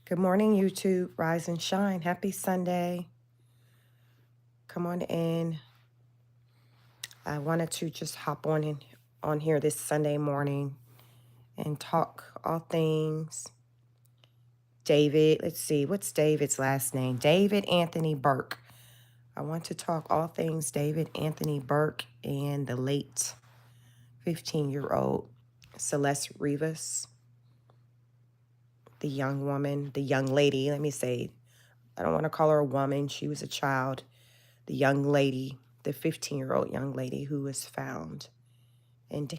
Good morning, YouTube. Rise and shine. Happy Sunday. Come on in. I wanted to just hop on here this Sunday morning and talk all things David. Let's see, what's David's last name? David Anthony Burke. I want to talk all things David Anthony Burke and the late 15-year-old Celeste Rivas, the young woman, the young lady. Let me say, I don't want to call her a woman. She was a child. The young lady, the 15-year-old young lady who was found in,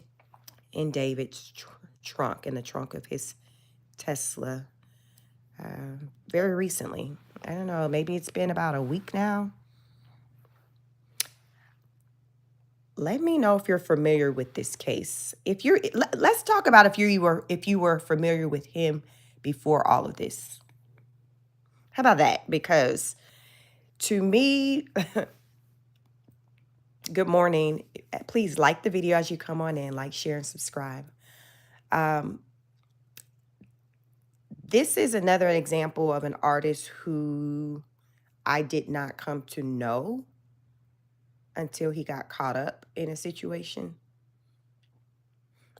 in David's trunk, in the trunk of his Tesla, very recently. I don't know, maybe it's been about a week now. Let me know if you're familiar with this case. Let's talk about if you were familiar with him before all of this. How about that? Because to me, good morning. Please like the video as you come on in, like, share, and subscribe. This is another example of an artist who I did not come to know until he got caught up in a situation.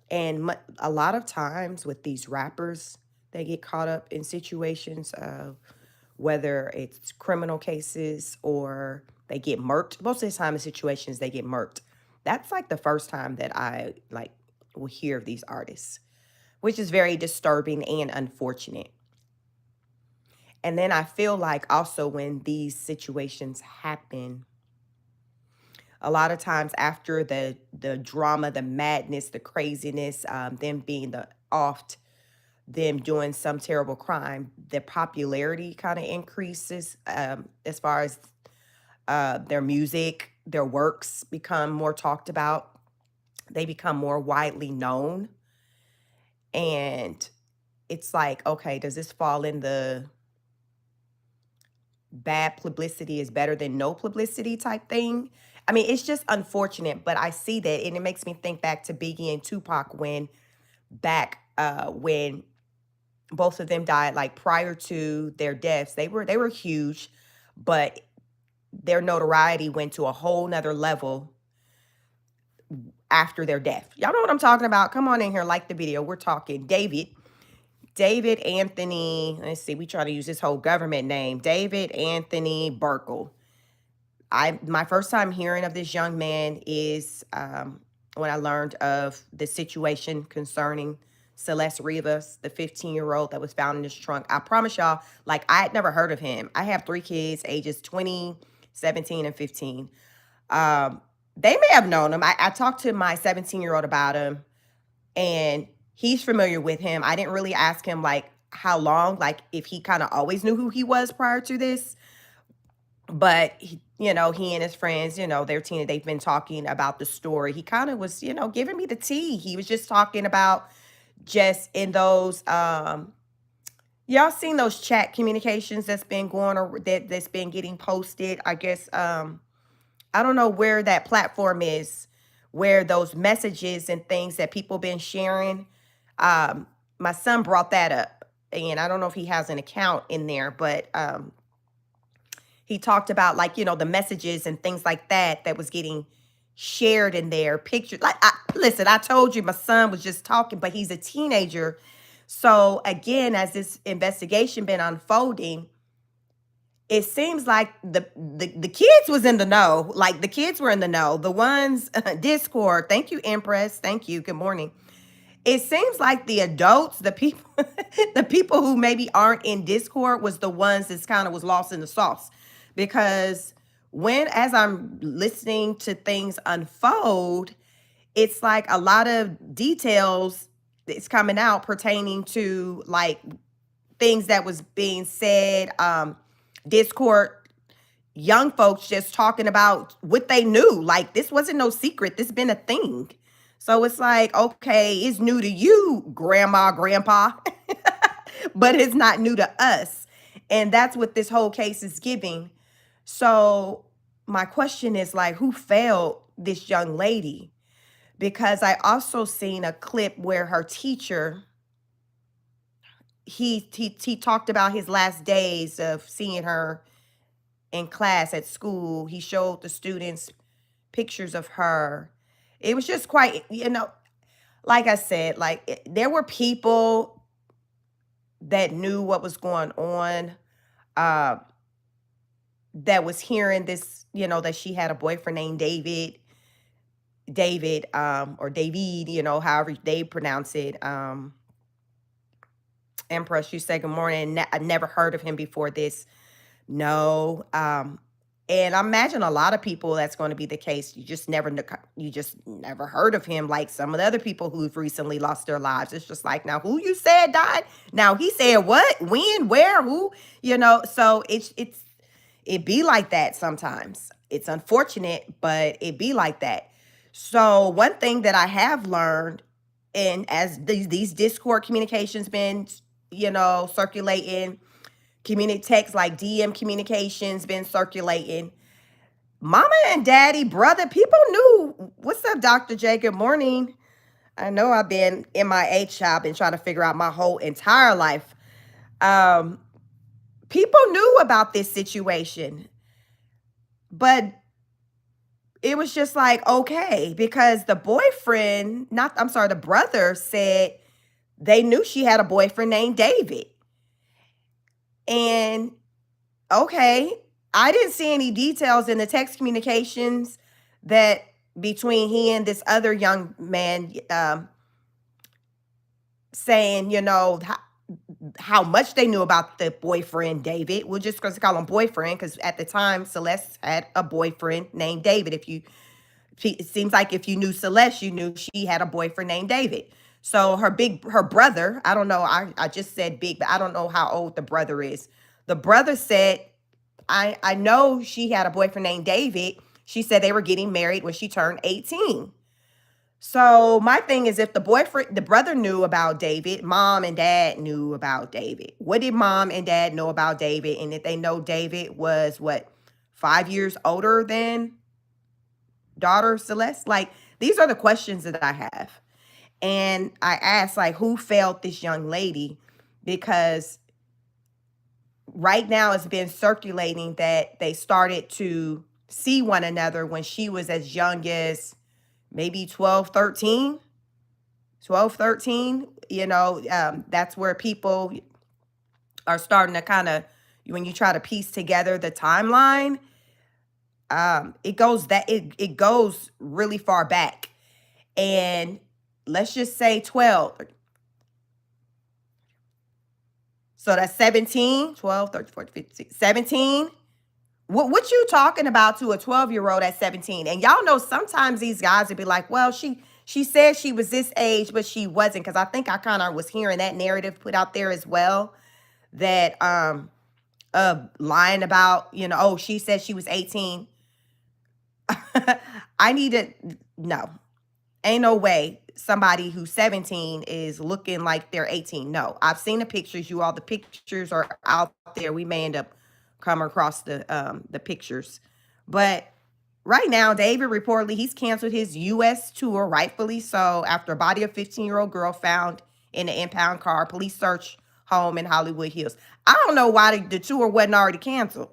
And a lot of times with these rappers, they get caught up in situations of whether it's criminal cases or they get murked. Most of the time in situations, they get murked. That's like the first time that I will hear of these artists, which is very disturbing and unfortunate. And then I feel like also when these situations happen, a lot of times after the drama, the madness, the craziness, them being them doing some terrible crime, the popularity kind of increases as far as their music, their works become more talked about. They become more widely known. And it's like, okay, does this fall in the bad publicity is better than no publicity type thing? I mean, it's just unfortunate, but I see that and it makes me think back to Biggie and Tupac when both of them died, like prior to their deaths. They were huge, but their notoriety went to a whole nother level after their death. Y'all know what I'm talking about? Come on in here, like the video. We're talking David Anthony, let's see, we try to use this whole government name, David Anthony Burkle. My first time hearing of this young man is when I learned of the situation concerning Celeste Rivas, the 15-year-old that was found in his trunk. I promise y'all, like, I had never heard of him. I have 3 kids, ages 20, 17, and 15. They may have known him. I talked to my 17-year-old about him, and he's familiar with him. I didn't really ask him, like, how long, like, if he kind of always knew who he was prior to this. But, he and his friends, they've been talking about the story. He kind of was, giving me the tea. He was just talking about just in those, y'all seen those chat communications that's been going or that's been getting posted. I guess, I don't know where that platform is, where those messages and things that people been sharing. My son brought that up, and I don't know if he has an account in there, but he talked about, like, the messages and things like that was getting shared in there, pictures. Like, listen, I told you my son was just talking, but he's a teenager. So again, as this investigation been unfolding, it seems like the kids was in the know. Like, the kids were in the know. The ones, Discord. Thank you, Empress. Thank you. Good morning. It seems like the adults, the people, the people who maybe aren't in Discord was the ones that's kind of was lost in the sauce. Because as I'm listening to things unfold, it's like a lot of details that's coming out pertaining to, like, things that was being said, Discord, young folks just talking about what they knew. Like, this wasn't no secret. This been a thing. So it's like, okay, it's new to you, grandma, grandpa, but it's not new to us. And that's what this whole case is giving. So my question is, like, who failed this young lady? Because I also seen a clip where her teacher, he talked about his last days of seeing her in class at school. He showed the students pictures of her. It was just quite, like I said, like there were people that knew what was going on, uh, that was hearing this, that she had a boyfriend named David, or David, however they pronounce it. Empress, you say good morning. I never heard of him before this. No. And I imagine a lot of people that's going to be the case. You just never heard of him, like some of the other people who've recently lost their lives. It's just like, now who you said died? Now he said what? When? Where? Who? So it be like that sometimes. It's unfortunate, but it be like that. So one thing that I have learned, and as these Discord communications been, circulating, text like DM communications been circulating, mama and daddy, brother, people knew. What's up, Dr. J? Good morning. I know I've been MIA, child, been trying to figure out my whole entire life. People knew about this situation, but it was just like, okay, because the brother said they knew she had a boyfriend named David. And okay, I didn't see any details in the text communications that between he and this other young man, saying, how much they knew about the boyfriend David. We'll just call him boyfriend, because at the time Celeste had a boyfriend named David. It seems like if you knew Celeste, you knew she had a boyfriend named David. So her brother, I don't know, I just said big, but I don't know how old the brother is. The brother said, I know she had a boyfriend named David. She said they were getting married when she turned 18. So my thing is, if the brother knew about David, mom and dad knew about David. What did mom and dad know about David? And if they know David was 5 years older than daughter Celeste? Like, these are the questions that I have. And I asked, like, who failed this young lady? Because right now it's been circulating that they started to see one another when she was as young as maybe 12, 13. That's where people are starting to kind of, when you try to piece together the timeline, it goes really far back. And let's just say 12. So that's 17, 12, 13, 14, 15, 17. What you talking about to a 12-year-old at 17? And y'all know sometimes these guys would be like, well, she said she was this age, but she wasn't. Because I think I kind of was hearing that narrative put out there as well, that lying about, oh, she said she was 18. No, ain't no way somebody who's 17 is looking like they're 18. No, I've seen the pictures. The pictures are out there. We may end up coming across the pictures. But right now, David reportedly, he's canceled his U.S. tour, rightfully so, after a body of 15-year-old girl found in an impound car. Police search home in Hollywood Hills. I don't know why the tour wasn't already canceled,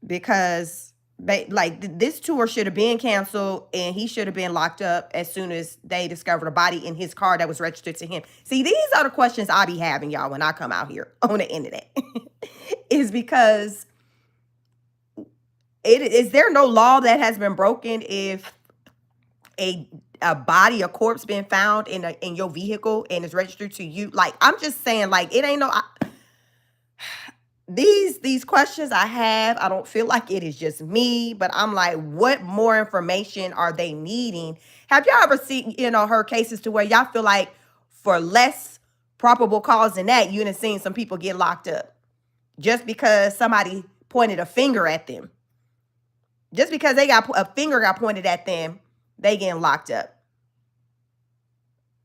because this tour should have been canceled, and he should have been locked up as soon as they discovered a body in his car that was registered to him. See, these are the questions I be having, y'all, when I come out here on the internet. Is because is there no law that has been broken if a body, a corpse been found in your vehicle and is registered to you? Like, I'm just saying, like, it ain't no... These questions I have, I don't feel like it is just me, but I'm like, what more information are they needing? Have y'all ever seen, heard cases to where y'all feel like for less probable cause than that, you done seen some people get locked up just because somebody pointed a finger at them? Just because a finger got pointed at them, they getting locked up.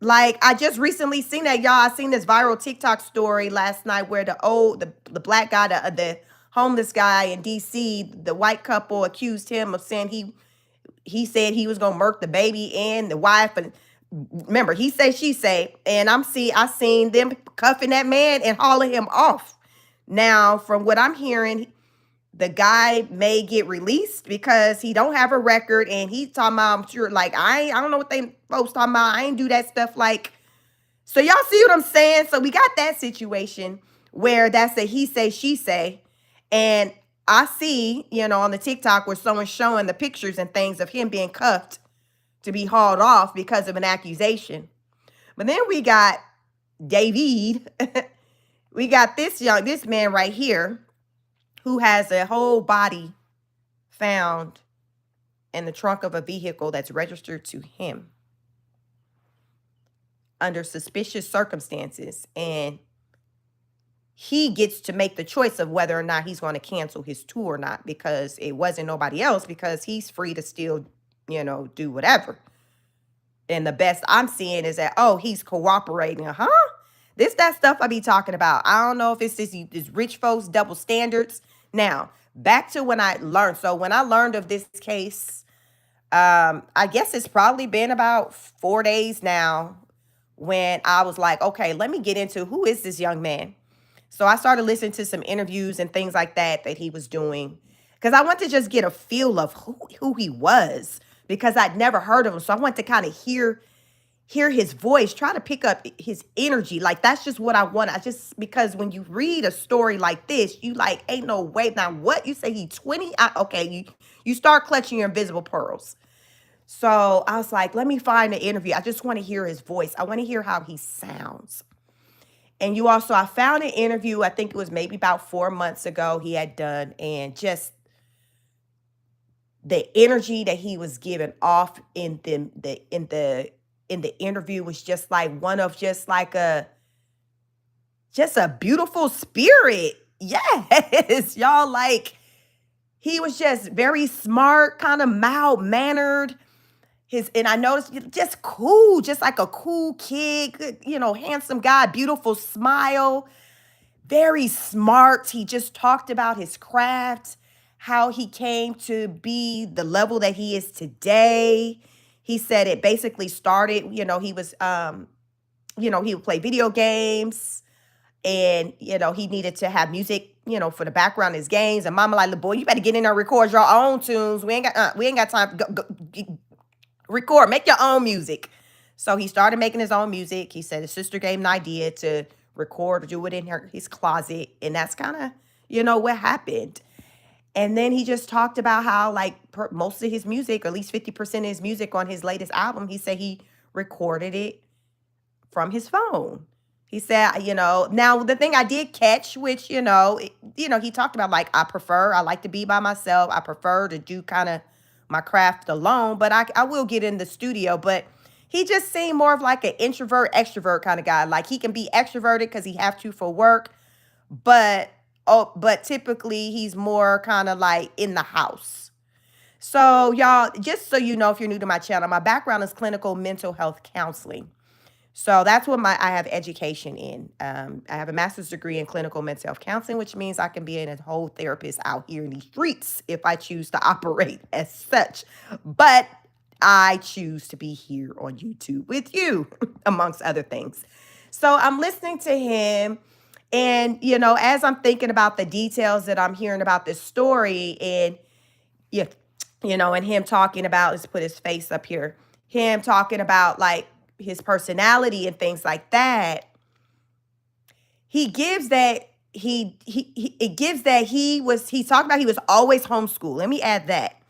Like, I just recently seen that, y'all. I seen this viral TikTok story last night where the black guy, the homeless guy in DC, the white couple accused him of saying he said he was gonna murk the baby and the wife, and Remember, he say, she say, and I seen them cuffing that man and hauling him off. Now, from what I'm hearing, the guy may get released because he don't have a record, and he talking about, I'm sure, like, I don't know what they folks talking about. I ain't do that stuff. Like, so y'all see what I'm saying? So we got that situation where that's a he say, she say. And I see, on the TikTok where someone's showing the pictures and things of him being cuffed to be hauled off because of an accusation. But then we got David. We got this man right here who has a whole body found in the trunk of a vehicle that's registered to him under suspicious circumstances. And he gets to make the choice of whether or not he's going to cancel his tour or not, because it wasn't nobody else, because he's free to still, do whatever. And the best I'm seeing is that, oh, he's cooperating. That stuff I be talking about. I don't know if it's this rich folks double standards. Now, back to when I learned. So when I learned of this case, I guess it's probably been about 4 days now when I was like, okay, let me get into who is this young man. So I started listening to some interviews and things like that he was doing, because I want to just get a feel of who he was, because I'd never heard of him. So I want to kind of hear his voice, try to pick up his energy. Like, that's just what I want. Because when you read a story like this, you like, ain't no way. Now, what? You say he 20? Okay, you start clutching your invisible pearls. So I was like, let me find an interview. I just want to hear his voice. I want to hear how he sounds. And I found an interview, I think it was maybe about 4 months ago he had done, and just the energy that he was giving off in the interview was just like one of just a beautiful spirit. Yes, y'all, like, he was just very smart, kind of mild-mannered. And I noticed just cool, just like a cool kid, good, handsome guy, beautiful smile, very smart. He just talked about his craft, how he came to be the level that he is today. He said it basically started, he was, he would play video games, and, he needed to have music, for the background of his games. And mama like, little boy, you better get in there and record your own tunes. We ain't got time. Go, record, make your own music. So he started making his own music. He said his sister gave him an idea to record or do it in his closet. And that's kind of, what happened. And then he just talked about how, like, most of his music, or at least 50% of his music on his latest album, he said he recorded it from his phone. He said, now the thing I did catch, which, he talked about, like, I like to be by myself. I prefer to do kind of my craft alone, but I will get in the studio. But he just seemed more of like an introvert, extrovert kind of guy. Like, he can be extroverted because he have to for work, but typically he's more kind of like in the house. So y'all, just so you know, if you're new to my channel, my background is clinical mental health counseling. So that's what I have education in. I have a master's degree in clinical mental health counseling, which means I can be a whole therapist out here in these streets if I choose to operate as such. But I choose to be here on YouTube with you, amongst other things. So I'm listening to him, and, as I'm thinking about the details that I'm hearing about this story, and, and him talking about, let's put his face up here, him talking about, like, his personality and things like that, he gives that he talked about he was always homeschooled. Let me add that.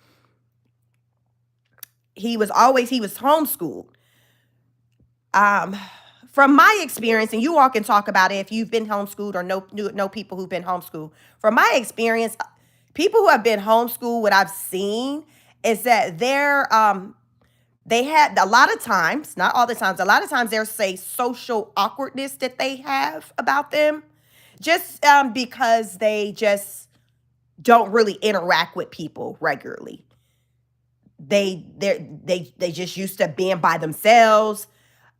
He was homeschooled. From my experience, and you all can talk about it if you've been homeschooled or know people who've been homeschooled. From my experience, people who have been homeschooled, what I've seen is that they had a lot of times, not all the times, a lot of times there's, say, social awkwardness that they have about them, just because they just don't really interact with people regularly. They just used to being by themselves,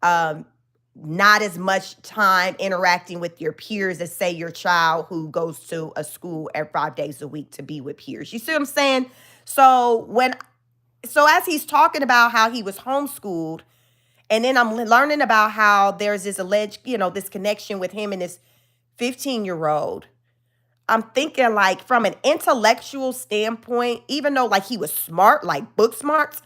not as much time interacting with your peers as, say, your child who goes to a school every 5 days a week to be with peers. You see what I'm saying? So as he's talking about how he was homeschooled, And then I'm learning about how there's this alleged, this connection with him and this 15-year-old. I'm thinking like from an intellectual standpoint, even though like he was smart, like book smarts,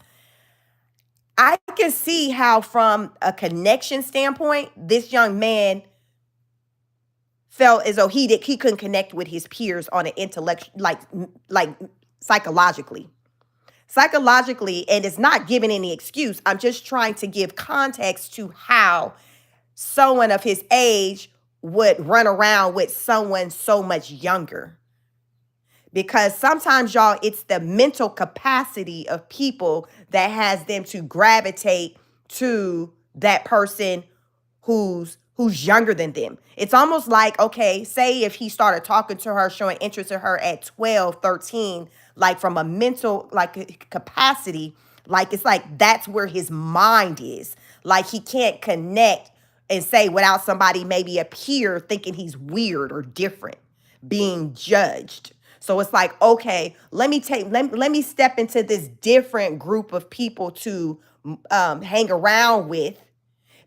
I can see how from a connection standpoint, this young man felt as though he couldn't connect with his peers on an intellect, like psychologically. Psychologically, and it's not giving any excuse. I'm just trying to give context to how someone of his age would run around with someone so much younger. Because sometimes, y'all, it's the mental capacity of people that has them to gravitate to that person who's younger than them. It's almost like, okay, say if he started talking to her, showing interest in her at 12, 13, like from a mental like capacity, like it's like that's where his mind is. Like he can't connect and say without somebody maybe a peer thinking he's weird or different, being judged. So it's like, okay, let me step into this different group of people to hang around with,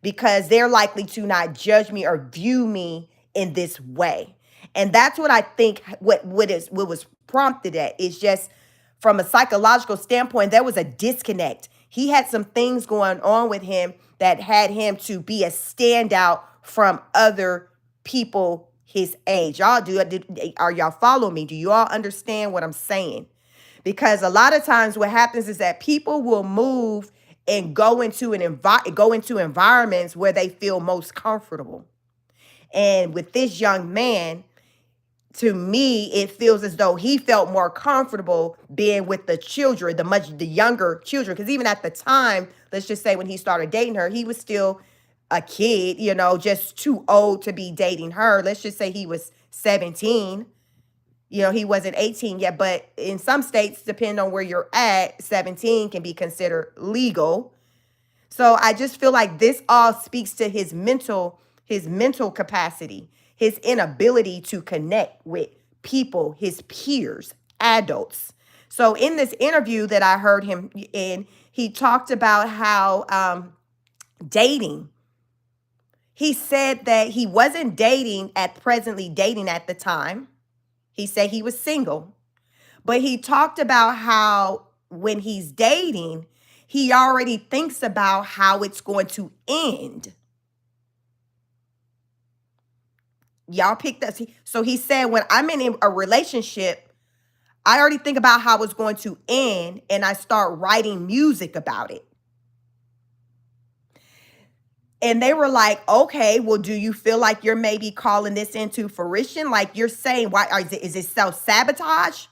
because they're likely to not judge me or view me in this way. And that's what I think what was prompted at is just from a psychological standpoint, there was a disconnect. He had some things going on with him that had him to be a standout from other people his age. Are y'all following me? Do you all understand what I'm saying? Because a lot of times what happens is that people will move and go into environments where they feel most comfortable. And with this young man, to me, it feels as though he felt more comfortable being with the children, the younger children. Because even at the time, let's just say when he started dating her, he was still a kid, just too old to be dating her. Let's just say he was 17. He wasn't 18 yet, but in some states, depending on where you're at, 17 can be considered legal. So I just feel like this all speaks to his mental capacity, his inability to connect with people, his peers, adults. So in this interview that I heard him in, he talked about how dating. He said that he wasn't presently dating at the time. He said he was single, but he talked about how when he's dating, he already thinks about how it's going to end. Y'all picked up. So he said, when I'm in a relationship, I already think about how it's going to end and I start writing music about it. And they were like, okay, well, do you feel like you're maybe calling this into fruition? Like you're saying, is it self-sabotage?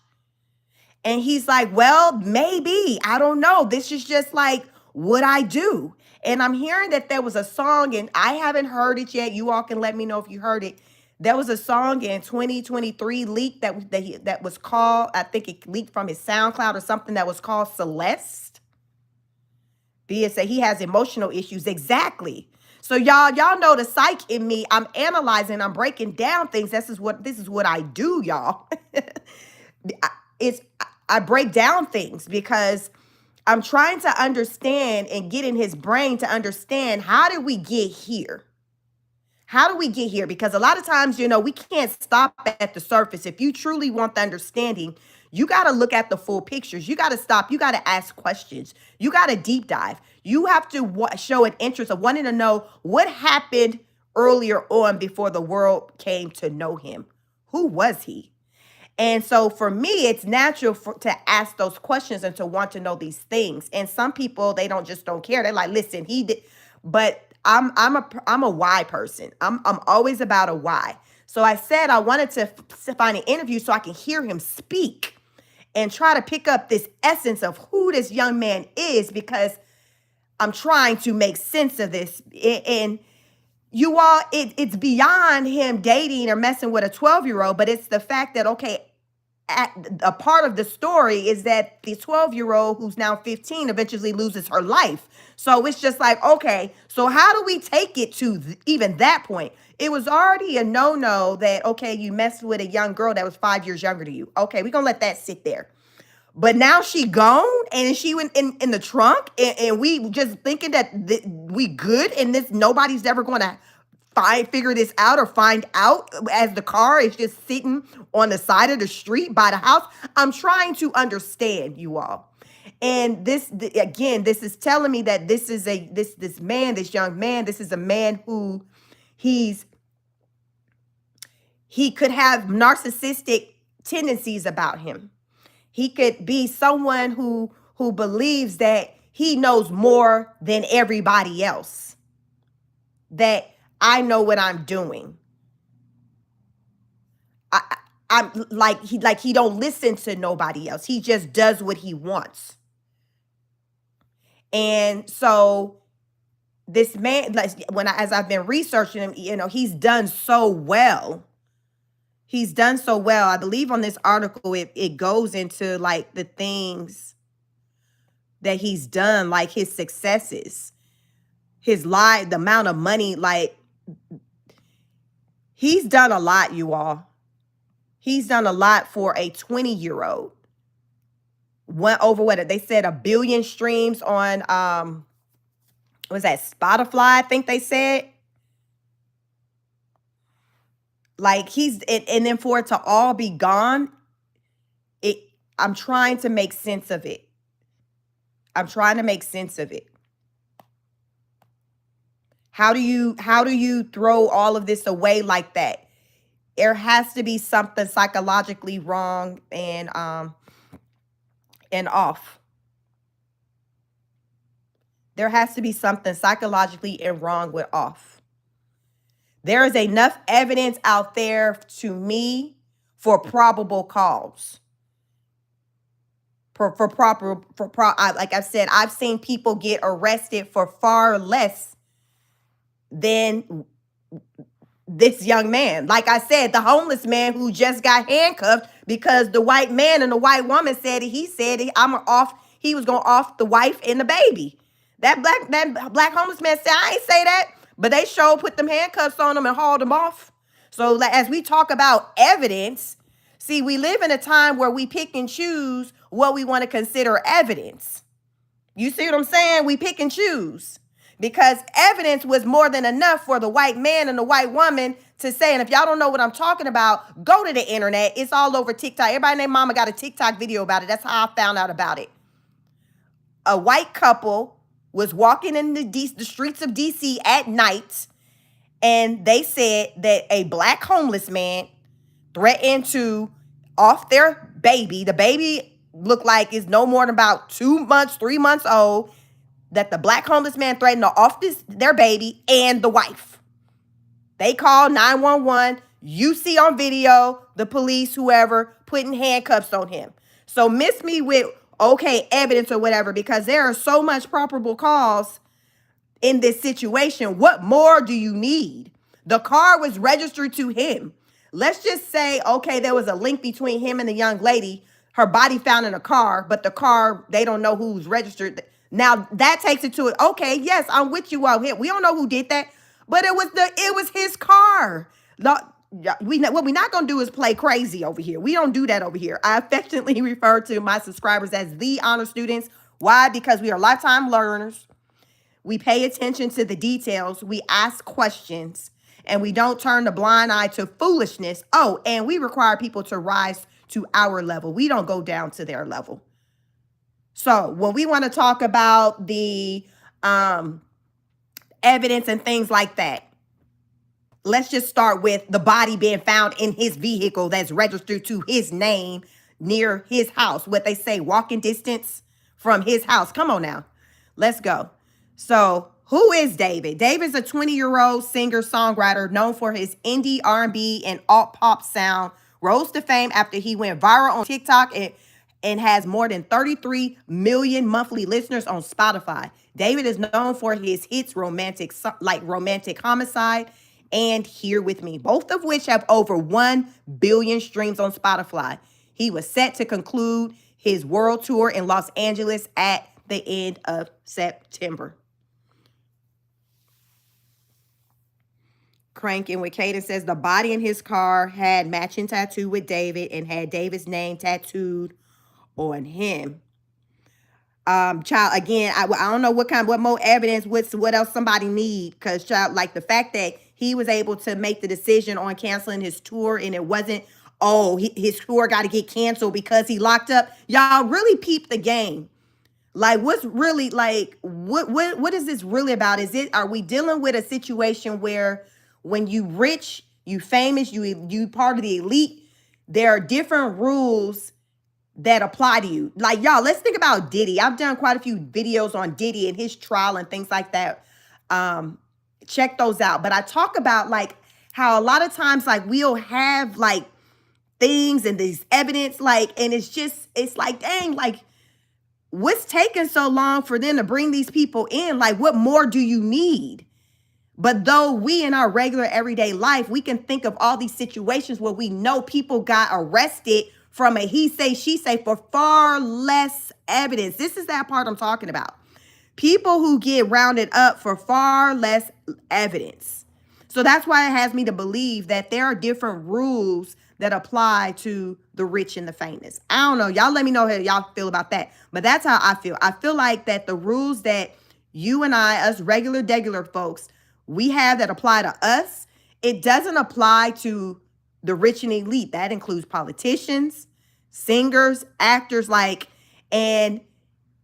And he's like, well, maybe, I don't know. This is just like what I do. And I'm hearing that there was a song, and I haven't heard it yet. You all can let me know if you heard it. There was a song in 2023 leaked that was called, I think it leaked from his SoundCloud or something, that was called Celeste. Be it said he has emotional issues. Exactly. So y'all know the psych in me. I'm analyzing, I'm breaking down things. This is what I do, y'all. I break down things because I'm trying to understand and get in his brain to understand, how did we get here? How do we get here? Because a lot of times, we can't stop at the surface. If you truly want the understanding, you got to look at the full pictures. You got to stop. You got to ask questions. You got to deep dive. You have to show an interest of wanting to know what happened earlier on before the world came to know him. Who was he? And so for me, it's natural to ask those questions and to want to know these things. And some people, they don't care. They're like, listen, he did. But I'm a why person. I'm always about a why. So I said I wanted to find an interview so I can hear him speak and try to pick up this essence of who this young man is, because I'm trying to make sense of this. And you all, it's beyond him dating or messing with a 12-year-old, but it's the fact that, okay, a part of the story is that the 12-year-old who's now 15 eventually loses her life. So it's just like, okay, so how do we take it to even that point? It was already a no-no that, okay, you messed with a young girl that was 5 years younger than you. Okay, we're going to let that sit there. But now she gone and she went in the trunk and we just thinking that we good and this nobody's ever going to figure this out or find out as the car is just sitting on the side of the street by the house. I'm trying to understand you all. And again, this is telling me that this is this man, this young man, this is a man who he could have narcissistic tendencies about him. He could be someone who believes that he knows more than everybody else. That I know what I'm doing. I'm like he don't listen to nobody else. He just does what he wants. And so this man, like as I've been researching him, you know, he's done so well. He's done so well. I believe on this article, it goes into like the things that he's done, like his successes, his life, the amount of money, like he's done a lot, you all. He's done a lot for a 20-year-old. Went over what they said, 1 billion streams on was that Spotify, I think they said. Like and then for it to all be gone, I'm trying to make sense of it. I'm trying to make sense of it. How do you throw all of this away like that? There has to be something psychologically wrong and off. There has to be something psychologically and wrong with off. There is enough evidence out there to me for probable cause. Like I said, I've seen people get arrested for far less than this young man. Like I said, the homeless man who just got handcuffed because the white man and the white woman said he was going to off the wife and the baby. That black homeless man said, I ain't say that, but they put them handcuffs on him and hauled him off. So as we talk about evidence, see, we live in a time where we pick and choose what we want to consider evidence. You see what I'm saying? We pick and choose. Because evidence was more than enough for the white man and the white woman to say, and if y'all don't know what I'm talking about, go to the internet. It's all over TikTok. Everybody named Mama got a TikTok video about it. That's how I found out about it. A white couple was walking in the streets of DC at night, and they said that a black homeless man threatened to off their baby. The baby looked like it's no more than about 2 months, 3 months old. That the black homeless man threatened to off their baby and the wife. They called 911. You see on video, the police, whoever, putting handcuffs on him. So miss me with, okay, evidence or whatever, because there are so much probable cause in this situation. What more do you need? The car was registered to him. Let's just say, okay, there was a link between him and the young lady. Her body found in a car, but the car, they don't know who's registered. Now that takes it to it. Okay, yes, I'm with you out here. We don't know who did that, but it was his car. What we're not gonna do is play crazy over here. We don't do that over here. I affectionately refer to my subscribers as the honor students. Why? Because we are lifetime learners. We pay attention to the details. We ask questions, and we don't turn the blind eye to foolishness. Oh, and we require people to rise to our level. We don't go down to their level. So when we want to talk about the evidence and things like that, let's just start with the body being found in his vehicle that's registered to his name near his house. What they say, walking distance from his house. Come on now. Let's go. So who is David? David's a 20-year-old singer-songwriter known for his indie R&B and alt-pop sound. Rose to fame after he went viral on TikTok and has more than 33 million monthly listeners on Spotify. David is known for his hits Romantic Homicide and Here With Me, both of which have over 1 billion streams on Spotify. He was set to conclude his world tour in Los Angeles at the end of September. Cranking with Kaden says the body in his car had matching tattoo with David and had David's name tattooed on him. Child, again, I don't know what more evidence, what else somebody need, because child, like the fact that he was able to make the decision on canceling his tour, and it wasn't, oh, his tour got to get canceled because he locked up. Y'all really peep the game. Like, what's really, like, what is this really about? Are we dealing with a situation where when you rich, you famous, you part of the elite, there are different rules that apply to you? Like, y'all, let's think about Diddy. I've done quite a few videos on Diddy and his trial and things like that. Check those out. But I talk about like how a lot of times, like, we'll have like things and these evidence, like, and it's like, dang, like, what's taking so long for them to bring these people in? Like, what more do you need? But though we in our regular everyday life, we can think of all these situations where we know people got arrested from a he say, she say for far less evidence. This is that part I'm talking about. People who get rounded up for far less evidence. So that's why it has me to believe that there are different rules that apply to the rich and the famous. I don't know. Y'all let me know how y'all feel about that. But that's how I feel. I feel like that the rules that you and I, us regular folks, we have that apply to us, it doesn't apply to the rich and elite. That includes politicians, singers, actors, like, and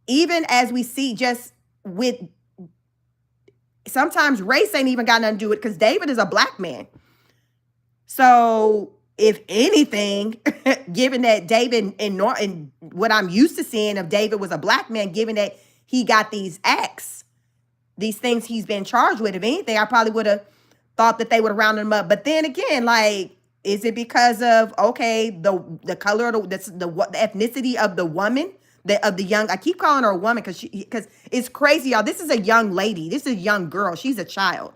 even as we see just with, sometimes race ain't even got nothing to do with it, because David is a black man. So if anything, given that David and what I'm used to seeing of David was a black man, given that he got these acts, these things he's been charged with, if anything, I probably would have thought that they would have rounded him up. But then again, like, is it because of, okay, the color of the ethnicity of the woman, of the young, I keep calling her a woman because it's crazy, y'all. This is a young lady. This is a young girl. She's a child.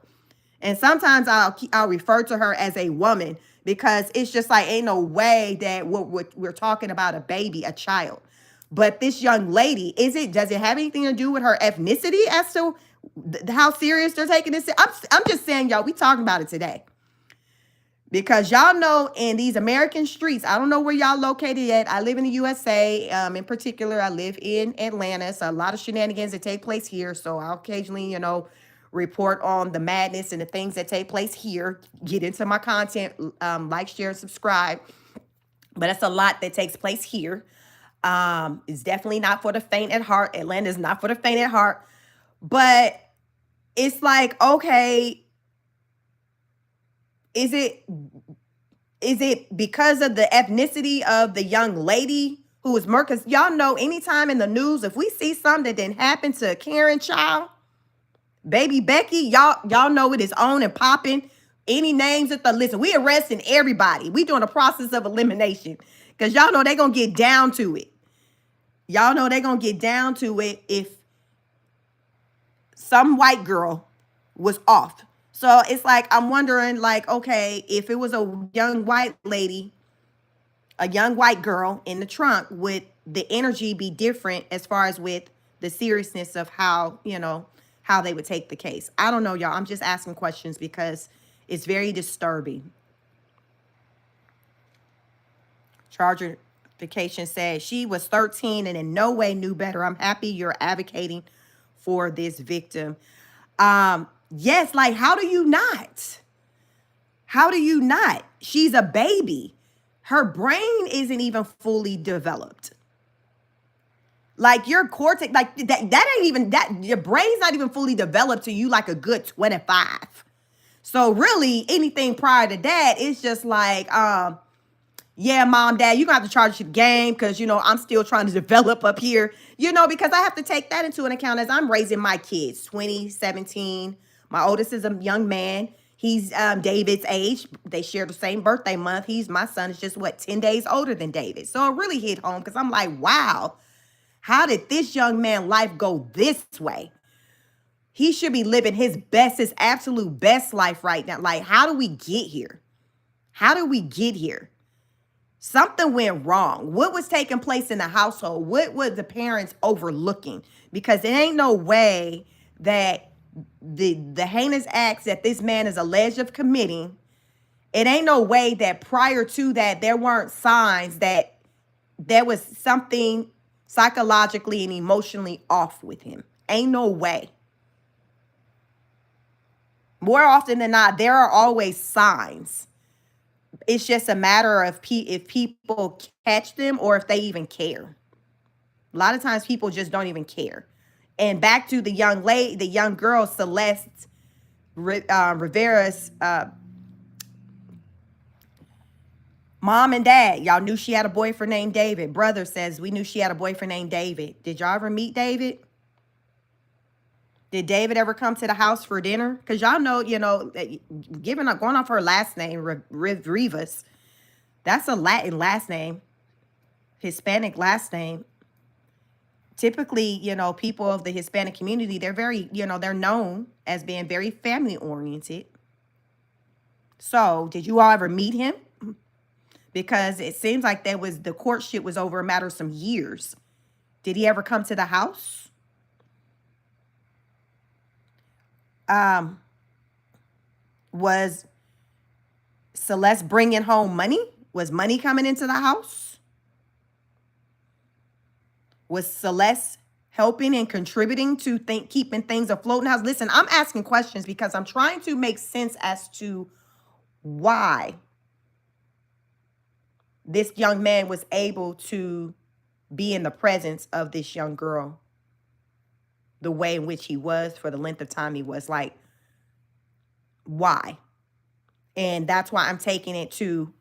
And sometimes I'll refer to her as a woman, because it's just like, ain't no way that we're talking about a baby, a child. But this young lady, does it have anything to do with her ethnicity as to how serious they're taking this? I'm just saying, y'all, we talking about it today. Because y'all know in these American streets, I don't know where y'all located at. I live in the USA. In particular, I live in Atlanta. So a lot of shenanigans that take place here. So I'll occasionally, report on the madness and the things that take place here. Get into my content, like, share, and subscribe. But it's a lot that takes place here. It's definitely not for the faint at heart. Atlanta is not for the faint at heart. But it's like, okay, is it because of the ethnicity of the young lady who was murdered? Because y'all know, anytime in the news, if we see something that didn't happen to a Karen child, baby Becky, y'all know it is on and popping. Any names at the listen, we arresting everybody. We doing a process of elimination, because y'all know they're gonna get down to it. Y'all know they're gonna get down to it if some white girl was off. So it's like, I'm wondering, like, okay, if it was a young white lady, a young white girl in the trunk, would the energy be different as far as with the seriousness of how, how they would take the case? I don't know, y'all. I'm just asking questions because it's very disturbing. Chargerification said she was 13 and in no way knew better. I'm happy you're advocating for this victim. Yes, like, how do you not? How do you not? She's a baby. Her brain isn't even fully developed. Like, your cortex, like, that ain't even, that your brain's not even fully developed to you like a good 25. So really, anything prior to that, it's just like, yeah, mom, dad, you're gonna have to charge the game, because, I'm still trying to develop up here, because I have to take that into an account as I'm raising my kids, 20, 17. My oldest is a young man. He's David's age. They share the same birthday month. My son is just, 10 days older than David. So it really hit home, because I'm like, wow, how did this young man life go this way? He should be living his absolute best life right now. Like, how do we get here? How did we get here? Something went wrong. What was taking place in the household? What were the parents overlooking? Because it ain't no way that the heinous acts that this man is alleged of committing, it ain't no way that prior to that there weren't signs that there was something psychologically and emotionally off with him. Ain't no way. More often than not, there are always signs. It's just a matter of if people catch them or if they even care. A lot of times people just don't even care. And back to the young lady, the young girl, Celeste Rivas, mom and dad, y'all knew she had a boyfriend named David. Brother says, we knew she had a boyfriend named David. Did y'all ever meet David? Did David ever come to the house for dinner? Because y'all know, going off her last name, Rivas, that's a Latin last name, Hispanic last name. Typically, people of the Hispanic community, they're very, they're known as being very family oriented. So did you all ever meet him? Because it seems like the courtship was over a matter of some years. Did he ever come to the house? Was Celeste bringing home money? Was money coming into the house? Was Celeste helping and contributing to keeping things afloat in the house? Listen, I'm asking questions because I'm trying to make sense as to why this young man was able to be in the presence of this young girl the way in which he was for the length of time he was. Like, why? And that's why I'm taking it to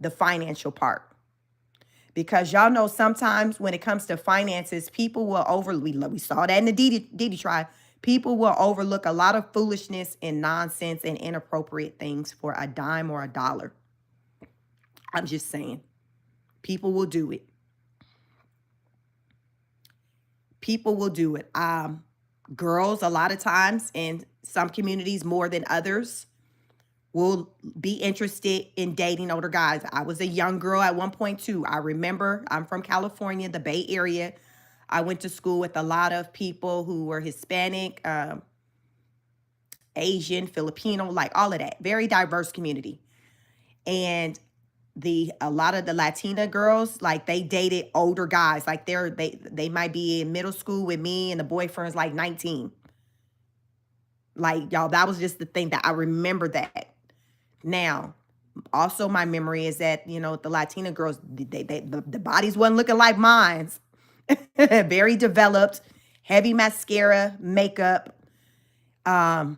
the financial part. Because y'all know sometimes when it comes to finances, people will we saw that in the D4vd trial. People will overlook a lot of foolishness and nonsense and inappropriate things for a dime or a dollar. I'm just saying. People will do it. People will do it. Girls, a lot of times in some communities more than others, will be interested in dating older guys. I was a young girl at one point too. I remember, I'm from California, the Bay Area. I went to school with a lot of people who were Hispanic, Asian, Filipino, like all of that. Very diverse community. And a lot of the Latina girls, like they dated older guys. Like they might be in middle school with me and the boyfriend's like 19. Like, y'all, that was just the thing that I remember that. Now, also my memory is that, the Latina girls, the bodies wasn't looking like mine's. Very developed, heavy mascara, makeup. Now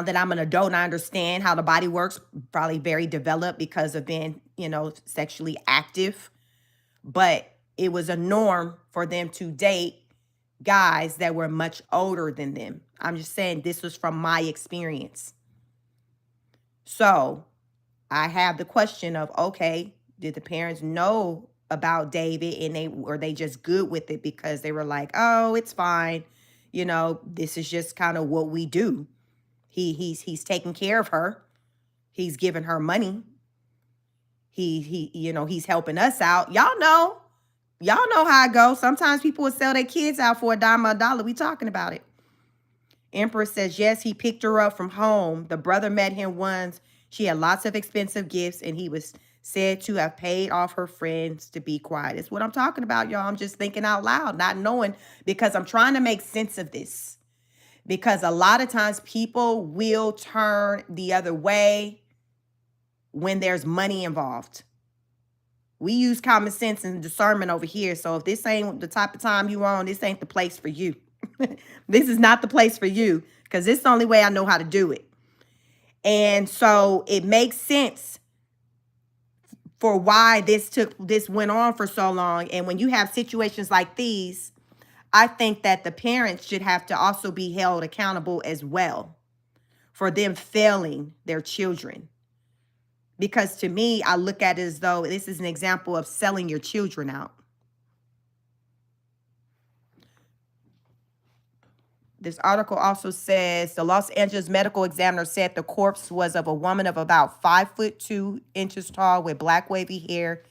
that I'm an adult and I understand how the body works, probably very developed because of being, sexually active. But it was a norm for them to date guys that were much older than them. I'm just saying this was from my experience. So I have the question of, okay, did the parents know about David and were they just good with it because they were like, oh, it's fine. This is just kind of what we do. He's taking care of her. He's giving her money. He's helping us out. Y'all know how it goes. Sometimes people will sell their kids out for a dime or a dollar. We talking about it. Empress says, yes, he picked her up from home. The brother met him once. She had lots of expensive gifts, and he was said to have paid off her friends to be quiet. It's what I'm talking about, y'all. I'm just thinking out loud, not knowing, because I'm trying to make sense of this. Because a lot of times people will turn the other way when there's money involved. We use common sense and discernment over here. So if this ain't the type of time you on, this ain't the place for you. This is not the place for you, because it's the only way I know how to do it. And so it makes sense for why this went on for so long. And when you have situations like these, I think that the parents should have to also be held accountable as well for them failing their children. Because to me, I look at it as though this is an example of selling your children out. This article also says the Los Angeles medical examiner said the corpse was of a woman of about 5'2" tall with black wavy hair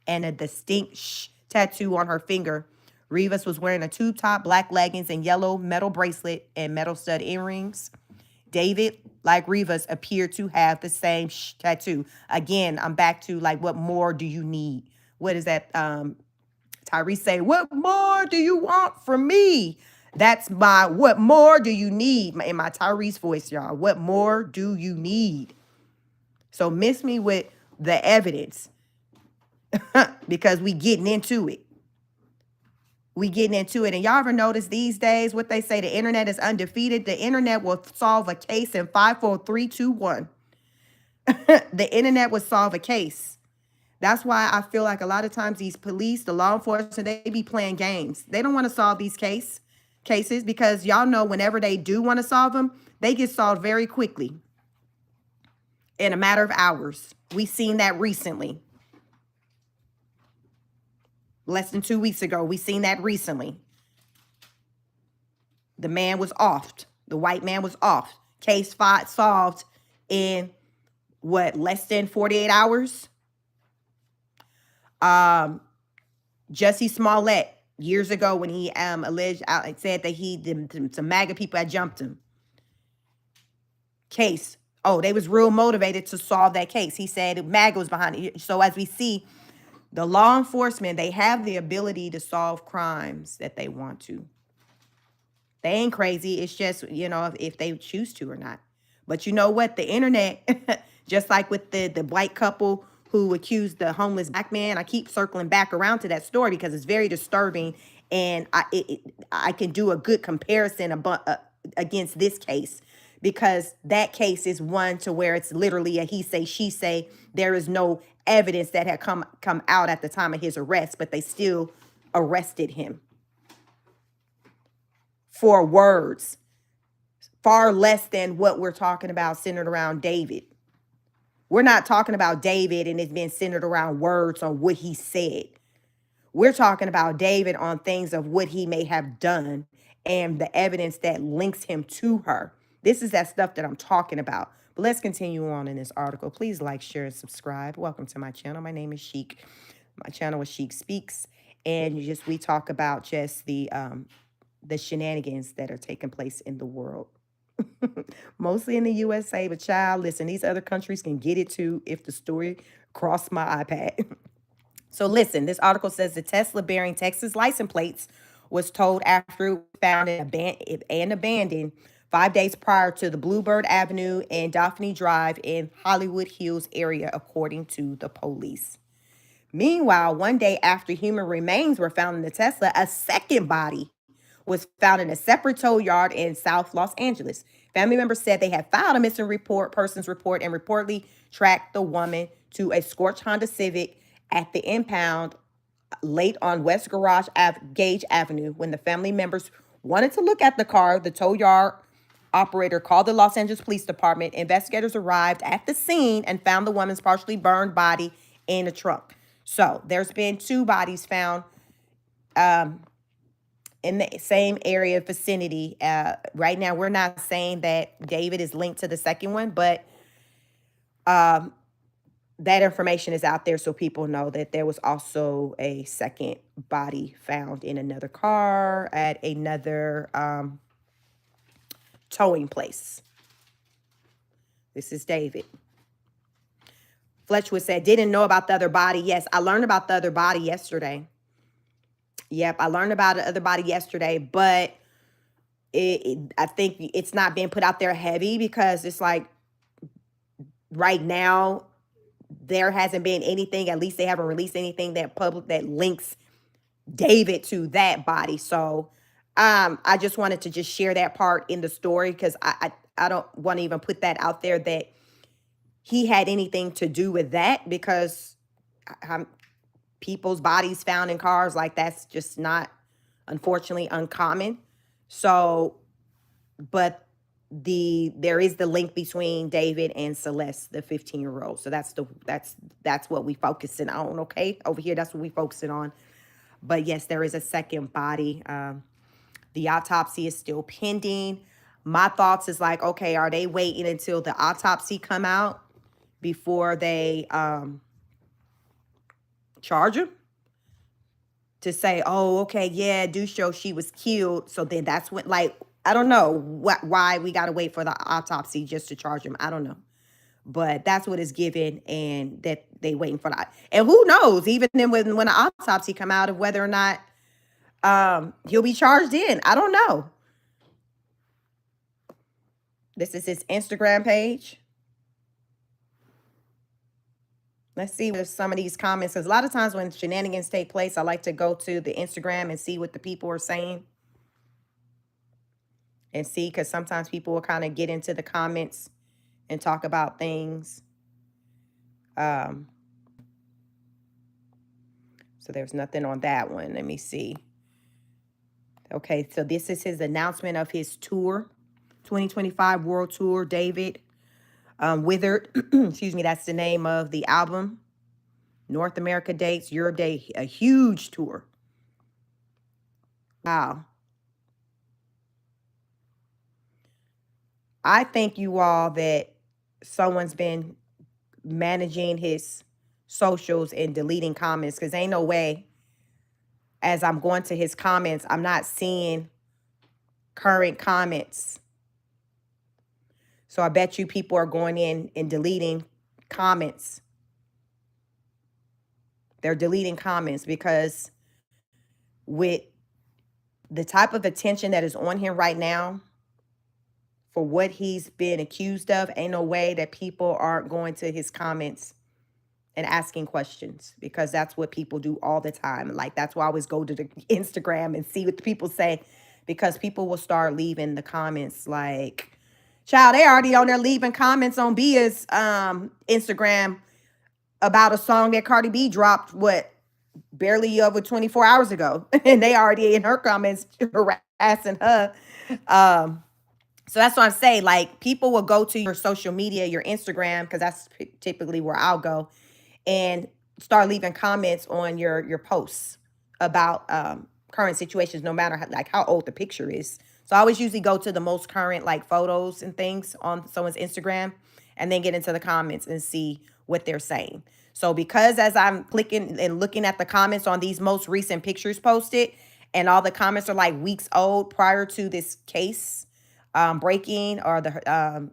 and a distinct tattoo on her finger. Rivas was wearing a tube top, black leggings, and yellow metal bracelet and metal stud earrings. David, like Rivas, appeared to have the same tattoo. Again, I'm back to like, what more do you need? what is that? Tyrese say, what more do you want from me? That's my, what more do you need? In my Tyrese voice, y'all. What more do you need? So miss me with the evidence because we getting into it. We getting into it. And y'all ever notice these days what they say, the internet is undefeated? The internet will solve a case in 5, 4, 3, 2, 1. The internet will solve a case. That's why I feel like a lot of times these police, the law enforcement, they be playing games. They don't want to solve these cases because y'all know whenever they do want to solve them, they get solved very quickly in a matter of hours. We've seen that recently. Less than 2 weeks ago, we seen that recently. The man was offed. The white man was off. Case solved in what, less than 48 hours? Jussie Smollett, years ago when he alleged, said that some MAGA people had jumped him. Case. Oh, they was real motivated to solve that case. He said MAGA was behind it. So as we see, the law enforcement, they have the ability to solve crimes that they want to. They ain't crazy. It's just, you know, if they choose to or not. But you know what? The internet, just like with the white couple who accused the homeless black man, I keep circling back around to that story because it's very disturbing. And I can do a good comparison against this case, because that case is one to where it's literally a he say, she say. There is no evidence that had come out at the time of his arrest, but they still arrested him for words, far less than what we're talking about centered around David. We're not talking about David and it's been centered around words on what he said. We're talking about David on things of what he may have done and the evidence that links him to her. This is that stuff that I'm talking about. But let's continue on in this article. Please like, share, and subscribe. Welcome to my channel. My name is Chic. My channel is Chic Speaks. And we talk about just the shenanigans that are taking place in the world. Mostly in the USA, but child, listen, these other countries can get it too if the story crossed my iPad. So listen, this article says the Tesla bearing Texas license plates was towed after it was found and abandoned 5 days prior to the Bluebird Avenue and Daphne Drive in Hollywood Hills area, according to the police. Meanwhile, 1 day after human remains were found in the Tesla, a second body was found in a separate tow yard in South Los Angeles. Family members said they had filed a missing persons report and reportedly tracked the woman to a scorched Honda Civic at the impound late on West Gage Avenue. When the family members wanted to look at the car, the tow yard operator called the Los Angeles Police Department. Investigators arrived at the scene and found the woman's partially burned body in a trunk. So there's been 2 bodies found in the same area vicinity. Right now, we're not saying that David is linked to the second one, but that information is out there so people know that there was also a second body found in another car at another towing place. This is David. Fletchwood said, didn't know about the other body. Yes, I learned about the other body yesterday. Yep, I learned about the other body yesterday, but I think it's not being put out there heavy because it's like right now there hasn't been anything, at least they haven't released anything that links David to that body. So I just wanted to just share that part in the story because I don't want to even put that out there that he had anything to do with that, because people's bodies found in cars, like that's just not, unfortunately, uncommon. So, but there is the link between David and Celeste, the 15-year-old. So that's what we focusing on. Okay, over here, that's what we focusing on. But yes, there is a second body. The autopsy is still pending. My thoughts is like, okay, are they waiting until the autopsy come out before they charge him? To say, oh, okay, yeah, do show she was killed. So then that's when, like, I don't know why we got to wait for the autopsy just to charge him. I don't know. But that's what is given, and that they waiting for that. And who knows, even then when the autopsy come out, of whether or not he'll be charged in. I don't know. This is his Instagram page. Let's see what some of these comments, because a lot of times when shenanigans take place, I like to go to the Instagram and see what the people are saying. And see, because sometimes people will kind of get into the comments and talk about things. So there's nothing on that one. Let me see. Okay, so this is his announcement of his tour, 2025 World Tour, David Withered. Excuse me, that's the name of the album. North America dates, Europe date, a huge tour. Wow. I thank you all that someone's been managing his socials and deleting comments, because ain't no way, as I'm going to his comments, I'm not seeing current comments. So I bet you people are going in and deleting comments. They're deleting comments because with the type of attention that is on him right now for what he's been accused of, ain't no way that people aren't going to his comments and asking questions, because that's what people do all the time. Like, that's why I always go to the Instagram and see what the people say, because people will start leaving the comments like, child, they already on there leaving comments on Bia's Instagram about a song that Cardi B dropped, barely over 24 hours ago. And they already in her comments harassing her. So that's what I'm saying. Like, people will go to your social media, your Instagram, because that's typically where I'll go, and start leaving comments on your posts about current situations, no matter how old the picture is. So I always usually go to the most current like photos and things on someone's Instagram, and then get into the comments and see what they're saying. So because as I'm clicking and looking at the comments on these most recent pictures posted, and all the comments are like weeks old prior to this case breaking, or the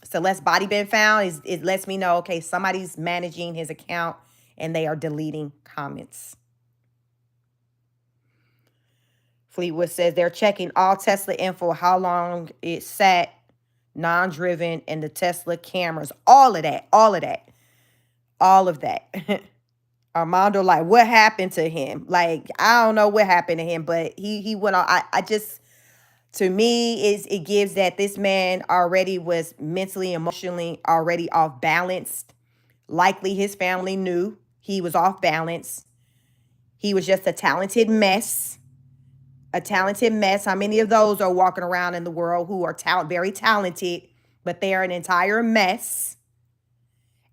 Celeste body been found, it lets me know, okay, somebody's managing his account and they are deleting comments. Fleetwood says they're checking all Tesla info, how long it sat non-driven, and the Tesla cameras, all of that. Armando, like, what happened to him? Like, I don't know what happened to him, but he went on. I just, to me, it gives that this man already was mentally, emotionally already off balance. Likely his family knew he was off balance. He was just a talented mess. How many of those are walking around in the world who are very talented, but they're an entire mess?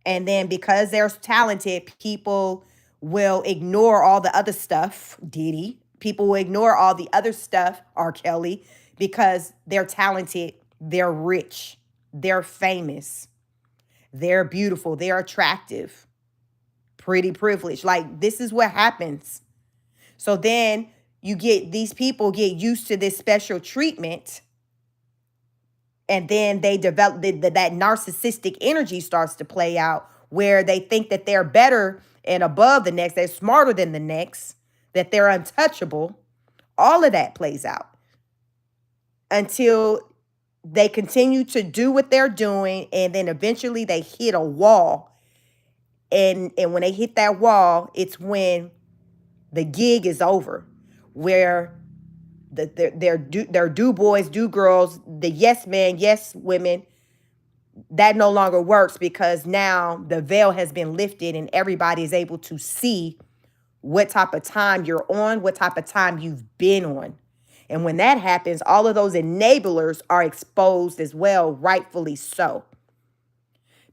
And then because they're talented, people will ignore all the other stuff, Diddy. People will ignore all the other stuff, R. Kelly, because they're talented, they're rich, they're famous, they're beautiful, they're attractive, pretty privileged. Like, this is what happens. So then these people get used to this special treatment, and then they develop that narcissistic energy starts to play out, where they think that they're better and above the next, they're smarter than the next, that they're untouchable. All of that plays out until they continue to do what they're doing, and then eventually they hit a wall. And when they hit that wall, it's when the gig is over, where their do boys, do girls, the yes men, yes women, that no longer works, because now the veil has been lifted and everybody is able to see what type of time you're on, what type of time you've been on. And when that happens, all of those enablers are exposed as well, rightfully so.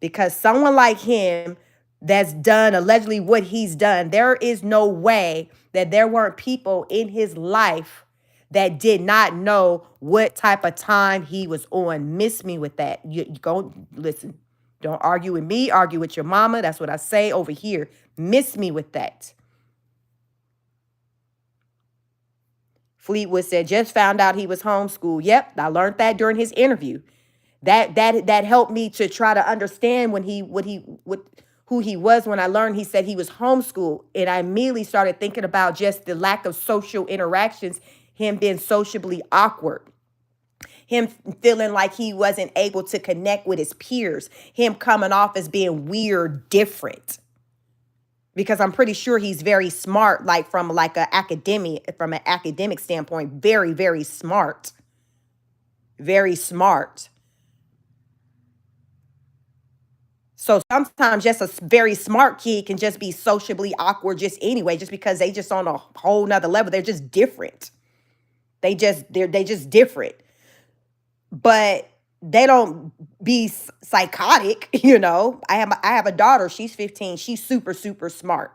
Because someone like him that's done allegedly what he's done, there is no way that there weren't people in his life that did not know what type of time he was on. Miss me with that. You go listen. Don't argue with me, argue with your mama. That's what I say over here. Miss me with that. Fleetwood said, just found out he was homeschooled. Yep, I learned that during his interview. That helped me to try to understand when who he was. When I learned he said he was homeschooled, and I immediately started thinking about just the lack of social interactions, him being sociably awkward, him feeling like he wasn't able to connect with his peers, him coming off as being weird, different. Because I'm pretty sure he's very smart, like from an academic standpoint, very, very smart. Very smart. So sometimes just a very smart kid can just be sociably awkward just anyway, just because they just on a whole nother level. They're just different. They just different. But they don't be psychotic, you know. I have a daughter, she's 15. She's super, super smart.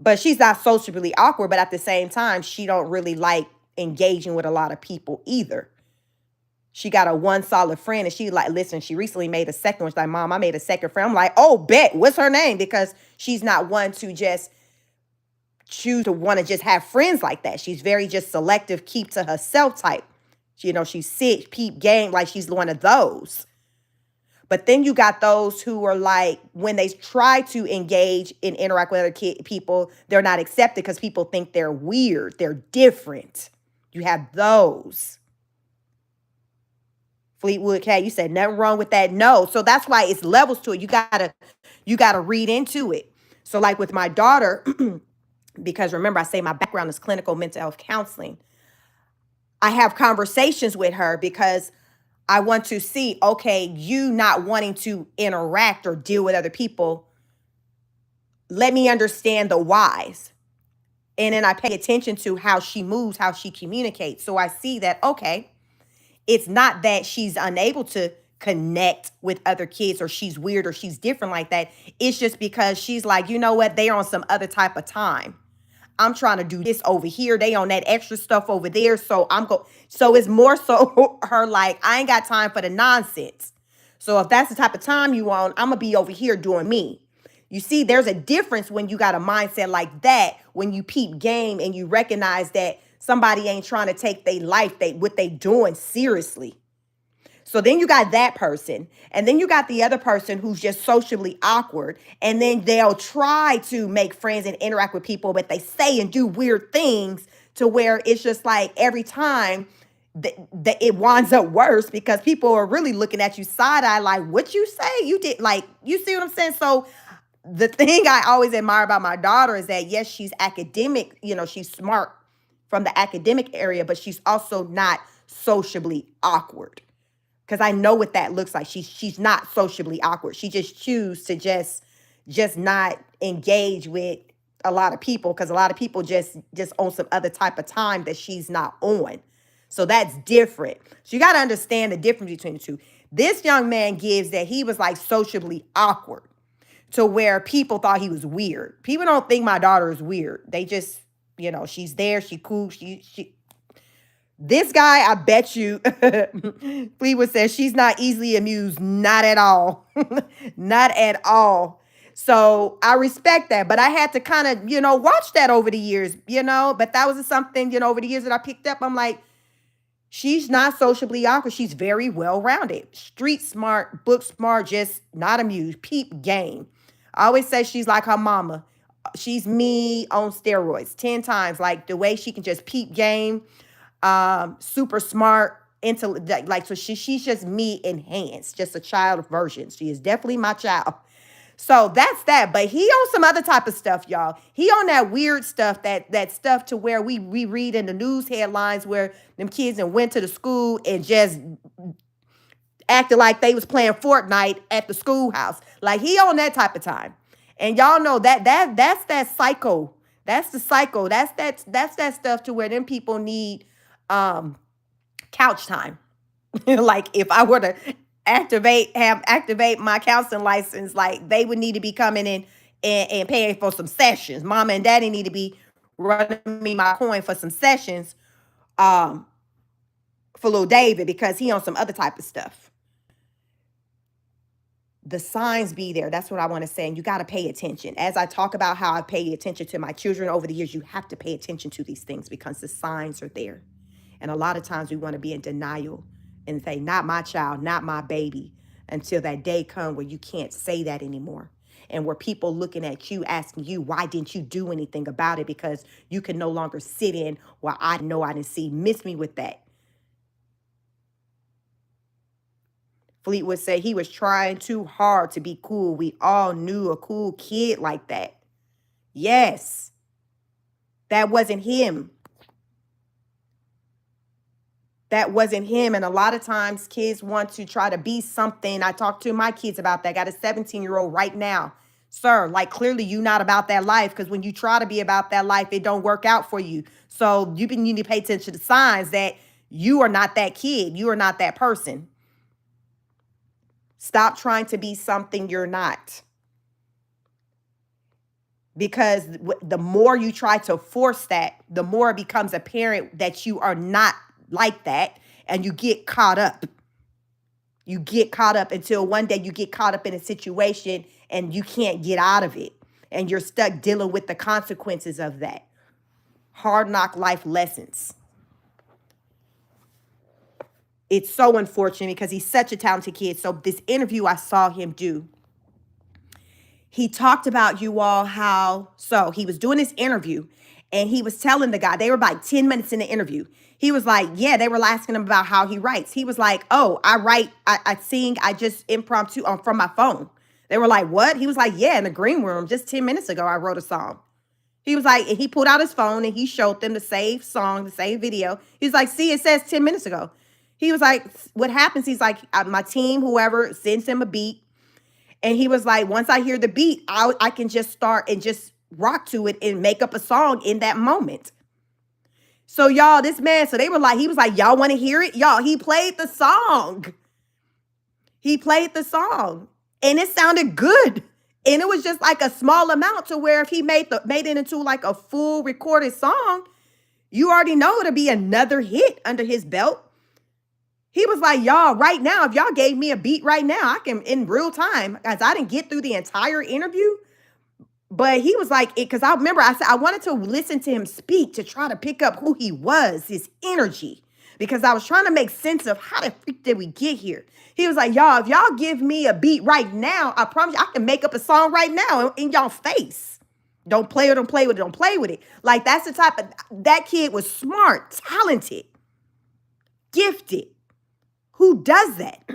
But she's not sociably awkward, but at the same time, she don't really like engaging with a lot of people either. She got a one solid friend, and she like, listen, she recently made a second one. She's like, Mom, I made a second friend. I'm like, oh, bet. What's her name? Because she's not one to just choose to want to just have friends like that. She's very just selective, keep to herself type. You know, she's sick, peep game, like she's one of those. But then you got those who are like, when they try to engage and interact with other people, they're not accepted because people think they're weird. They're different. You have those. Fleetwood Cat, you said nothing wrong with that. No. So that's why it's levels to it. You gotta read into it. So like with my daughter, because remember, I say my background is clinical mental health counseling. I have conversations with her because I want to see, okay, you not wanting to interact or deal with other people. Let me understand the whys. And then I pay attention to how she moves, how she communicates. So I see that, okay, it's not that she's unable to connect with other kids or she's weird or she's different like that. It's just because she's like, you know what? They're on some other type of time. I'm trying to do this over here. They on that extra stuff over there. So so it's more so her like, I ain't got time for the nonsense. So if that's the type of time you want, I'm gonna be over here doing me. You see, there's a difference when you got a mindset like that, when you peep game and you recognize that somebody ain't trying to take their life, what they doing seriously. So then you got that person. And then you got the other person who's just socially awkward. And then they'll try to make friends and interact with people, but they say and do weird things to where it's just like every time it winds up worse because people are really looking at you side eye like, what you say? You did, like, you see what I'm saying? So the thing I always admire about my daughter is that, yes, she's academic, you know, she's smart from the academic area, but she's also not sociably awkward. Because I know what that looks like. She's not sociably awkward. She just choose to just not engage with a lot of people because a lot of people just on some other type of time that she's not on. So that's different. So you got to understand the difference between the two. This young man gives that he was like sociably awkward to where people thought he was weird. People don't think my daughter is weird. They just, you know, she's there, she cool, she this guy, I bet you, Fleetwood says she's not easily amused. Not at all. Not at all. So I respect that. But I had to kind of, you know, watch that over the years, you know. But that was something, you know, over the years that I picked up. I'm like, she's not sociably awkward. She's very well-rounded. Street smart, book smart, just not amused. Peep game. I always say she's like her mama. She's me on steroids 10 times. Like the way she can just peep game. Super smart, like so she's just me enhanced, just a child version. She is definitely my child. So that's that. But he on some other type of stuff, y'all. He on that weird stuff, that stuff to where we read in the news headlines where them kids and went to the school and just acted like they was playing Fortnite at the schoolhouse. Like he on that type of time. And y'all know that's that psycho. That's the psycho. That's that stuff to where them people need couch time. Like if I were to activate my counseling license, like they would need to be coming in and paying for some sessions. Mama and daddy need to be running me my coin for some sessions for little David because he on some other type of stuff. The signs be there. That's what I want to say. And you got to pay attention. As I talk about how I pay attention to my children over the years, you have to pay attention to these things because the signs are there. And a lot of times we want to be in denial and say, not my child, not my baby, until that day come where you can't say that anymore. And where people looking at you, asking you, why didn't you do anything about it? Because you can no longer sit in, well, I know I didn't see. Miss me with that. Fleetwood said he was trying too hard to be cool. We all knew a cool kid like that. Yes, that wasn't him. That wasn't him. And a lot of times kids want to try to be something. I talk to my kids about that. I got a 17-year-old right now. Sir, like clearly you not about that life, because when you try to be about that life, it don't work out for you. So you need to pay attention to signs that you are not that kid. You are not that person. Stop trying to be something you're not. Because the more you try to force that, the more it becomes apparent that you are not like that, and you get caught up. You get caught up until one day you get caught up in a situation and you can't get out of it. And you're stuck dealing with the consequences of that. Hard knock life lessons. It's so unfortunate because he's such a talented kid. So this interview I saw him do, he talked about, you all, how, so he was doing this interview and he was telling the guy, they were about 10 minutes in the interview. He was like, yeah, they were asking him about how he writes. He was like, oh, I write, I sing, I just impromptu from my phone. They were like, what? He was like, yeah, in the green room, just 10 minutes ago, I wrote a song. He was like, and he pulled out his phone and he showed them the same song, the same video. He was like, see, it says 10 minutes ago. He was like, what happens? He's like, my team, whoever, sends him a beat. And he was like, once I hear the beat, I can just start and just rock to it and make up a song in that moment. So y'all, this man, so they were like, he was like, y'all want to hear it? Y'all, he played the song. He played the song and it sounded good. And it was just like a small amount to where if he made it into like a full recorded song, you already know it'll be another hit under his belt. He was like, y'all, right now, if y'all gave me a beat right now, I can, in real time, guys, I didn't get through the entire interview. But he was like, because I remember I said I wanted to listen to him speak to try to pick up who he was, his energy, because I was trying to make sense of how the freak did we get here. He was like, y'all, if y'all give me a beat right now, I promise you I can make up a song right now in y'all face. Don't play it, don't play with it, don't play with it. Like that's the type of, that kid was smart, talented, gifted. Who does that?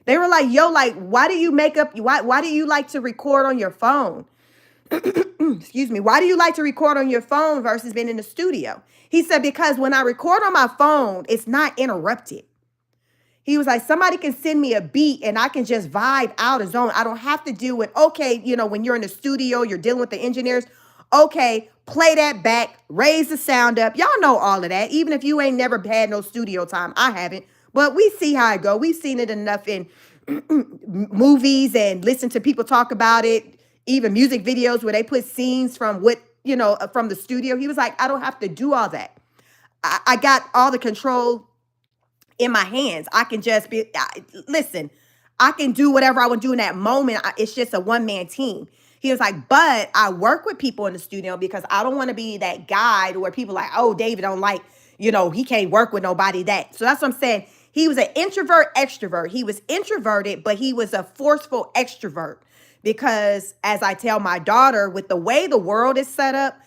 They were like, yo, like, why do you make up, why do you like to record on your phone? Excuse me. Why do you like to record on your phone versus being in the studio? He said, because when I record on my phone, it's not interrupted. He was like, somebody can send me a beat and I can just vibe out of zone. I don't have to deal with, okay, you know, when you're in the studio, you're dealing with the engineers. Okay, play that back, raise the sound up. Y'all know all of that. Even if you ain't never had no studio time, I haven't. But we see how it go. We've seen it enough in movies and listen to people talk about it. Even music videos where they put scenes from what, you know, from the studio. He was like, I don't have to do all that. I got all the control in my hands. I can just be, listen, I can do whatever I want to do in that moment. It's just a one-man team. He was like, but I work with people in the studio because I don't want to be that guy where people like, oh, David don't like, you know, he can't work with nobody that. So that's what I'm saying. He was an introvert extrovert. He was introverted, but he was a forceful extrovert. Because as I tell my daughter, with the way the world is set up,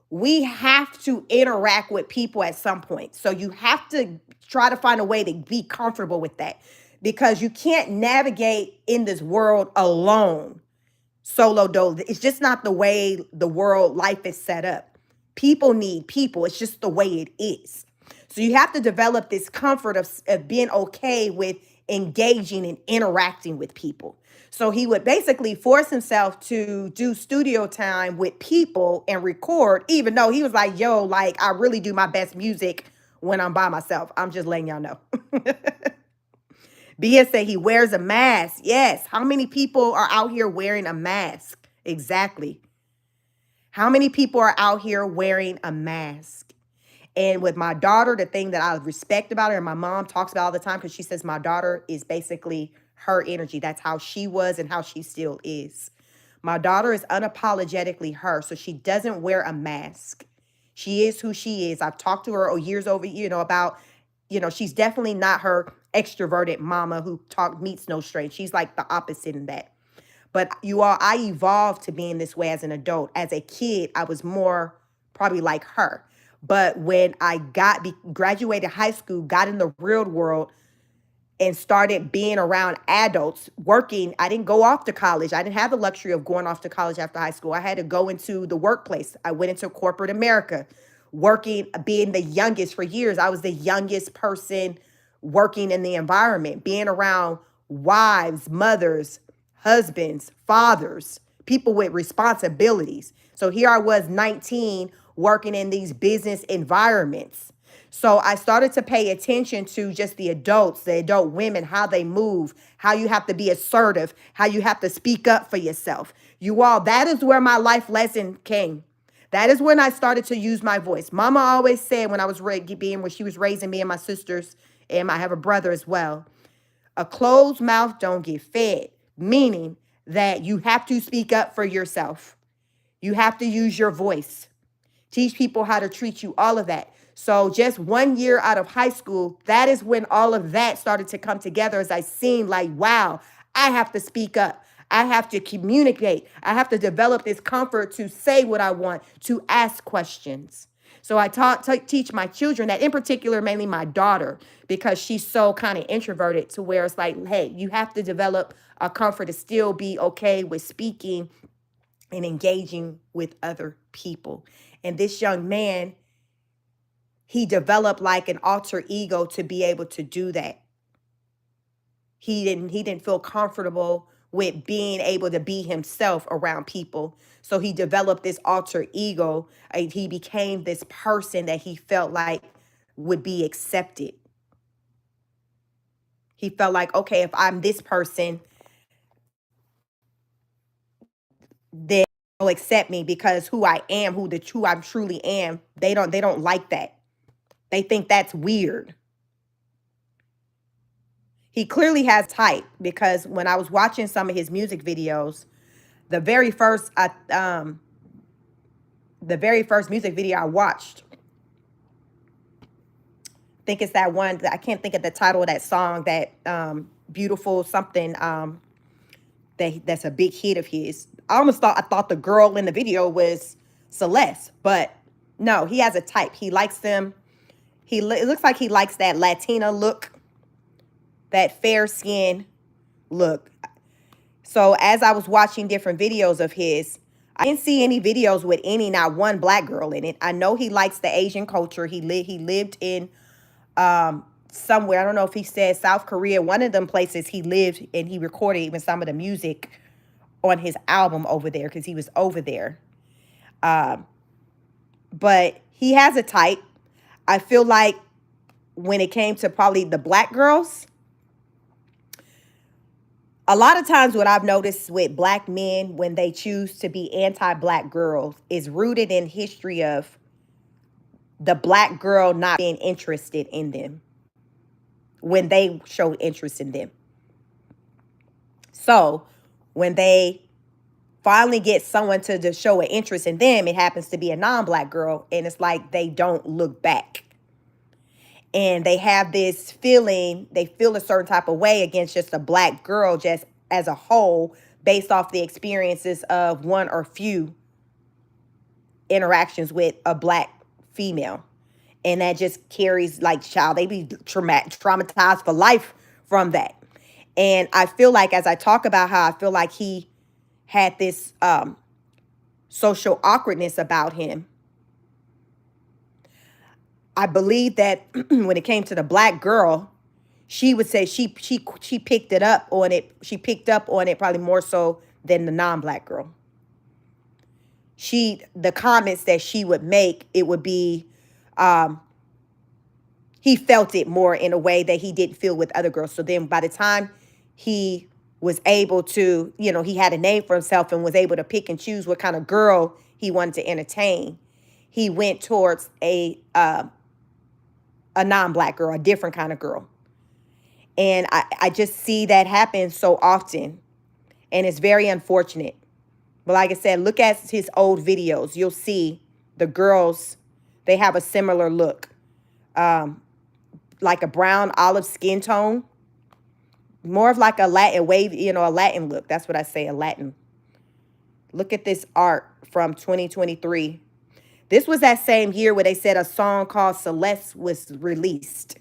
we have to interact with people at some point. So you have to try to find a way to be comfortable with that, because you can't navigate in this world alone, solo dolo. It's just not the way the world life is set up. People need people. It's just the way it is. So you have to develop this comfort of being okay with engaging and interacting with people. So he would basically force himself to do studio time with people and record, even though he was like, yo, like, I really do my best music when I'm by myself. I'm just letting y'all know. BS said he wears a mask. Yes. How many people are out here wearing a mask? Exactly. How many people are out here wearing a mask? And with my daughter, the thing that I respect about her, and my mom talks about all the time, because she says my daughter is basically her energy. That's how she was and how she still is. My daughter is unapologetically her, so she doesn't wear a mask. She is who she is. I've talked to her years over, you know, about, you know, she's definitely not her extroverted mama who meets no stranger. She's like the opposite in that. But I evolved to being this way as an adult. As a kid, I was more probably like her. But when I graduated high school, got in the real world, and started being around adults working. I didn't go off to college. I didn't have the luxury of going off to college after high school. I had to go into the workplace. I went into corporate America, working, being the youngest for years. I was the youngest person working in the environment, being around wives, mothers, husbands, fathers, people with responsibilities. So here I was 19 working in these business environments. So I started to pay attention to just the adults, the adult women, how they move, how you have to be assertive, how you have to speak up for yourself. You all, that is where my life lesson came. That is when I started to use my voice. Mama always said when I was when she was raising me and my sisters, and I have a brother as well, a closed mouth don't get fed, meaning that you have to speak up for yourself. You have to use your voice. Teach people how to treat you, all of that. So just 1 year out of high school, that is when all of that started to come together as I seen like, wow, I have to speak up. I have to communicate. I have to develop this comfort to say what I want, to ask questions. So I teach my children that, in particular, mainly my daughter, because she's so kind of introverted, to where it's like, hey, you have to develop a comfort to still be okay with speaking and engaging with other people. And this young man, he developed like an alter ego to be able to do that. He didn't feel comfortable with being able to be himself around people. So he developed this alter ego. He became this person that he felt like would be accepted. He felt like, okay, if I'm this person, then they'll accept me because who I am, who I truly am. They don't like that. They think that's weird. He clearly has type, because when I was watching some of his music videos, the very first music video I watched, I think it's that one that I can't think of the title of that song, that beautiful something that's a big hit of his. I thought the girl in the video was Celeste, but no, he has a type. He likes them. It looks like he likes that Latina look, that fair skin look. So as I was watching different videos of his, I didn't see any videos with not one black girl in it. I know he likes the Asian culture. He lived in somewhere. I don't know if he said South Korea, one of them places he lived, and he recorded even some of the music on his album over there because he was over there. But he has a type. I feel like when it came to probably the black girls, a lot of times what I've noticed with black men when they choose to be anti-black girls is rooted in history of the black girl not being interested in them when they showed interest in them. So when they finally get someone to show an interest in them, it happens to be a non-black girl, and it's like they don't look back. And they have this feeling, they feel a certain type of way against just a black girl just as a whole, based off the experiences of one or few interactions with a black female. And that just carries, like, child, they be traumatized for life from that. And I feel like, as I talk about how I feel like he had this social awkwardness about him, I believe that when it came to the black girl, she would say she picked it up on it. She picked up on it probably more so than the non-black girl. The comments that she would make, it would be, he felt it more in a way that he didn't feel with other girls. So then by the time he was able to, he had a name for himself and was able to pick and choose what kind of girl he wanted to entertain, he went towards a non-black girl, a different kind of girl. And I just see that happen so often. And it's very unfortunate. But like I said, look at his old videos. You'll see the girls, they have a similar look. like a brown olive skin tone. More of like a Latin wave, you know, a Latin look. That's what I say, a Latin. Look at this art from 2023. This was that same year where they said a song called Celeste was released.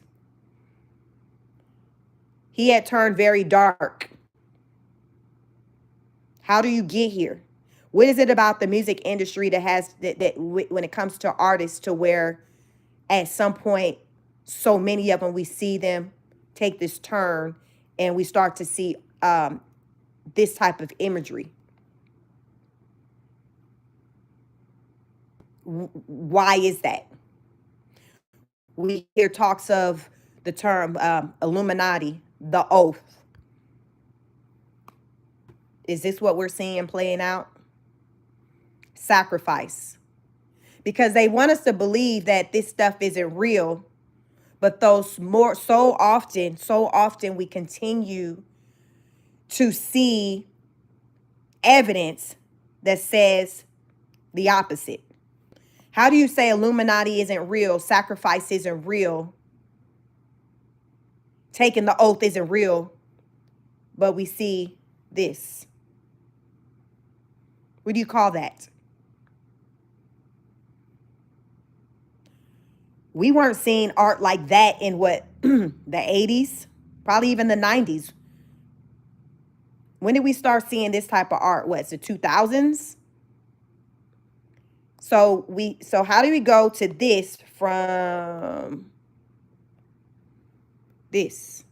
He had turned very dark. How do you get here? What is it about the music industry that has that when it comes to artists to where at some point so many of them we see them take this turn and we start to see this type of imagery? Why is that? We hear talks of the term Illuminati, the oath. Is this what we're seeing playing out? Sacrifice. Because they want us to believe that this stuff isn't real, but those more so often we continue to see evidence that says the opposite. How do you say Illuminati isn't real, sacrifice isn't real, taking the oath isn't real, but we see this? What do you call that? We weren't seeing art like that in what, the 80s, probably even the 90s. When did we start seeing this type of art? What's the 2000s? So how do we go to this from this?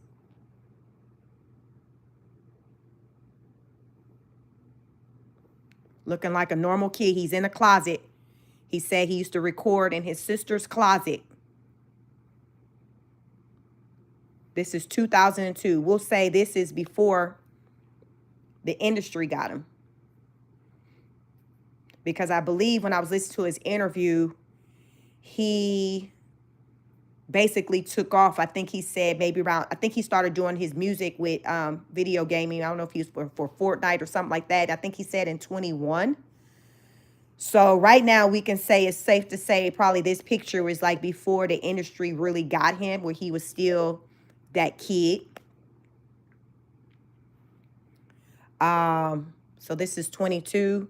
Looking like a normal kid. He's in a closet. He said he used to record in his sister's closet. This is 2002. We'll say this is before the industry got him. Because I believe when I was listening to his interview, he basically took off. I think he said maybe around, I think he started doing his music with video gaming. I don't know if he was for Fortnite or something like that. I think he said in 21. So right now we can say it's safe to say probably this picture was like before the industry really got him, where he was still that kid. So this is 22.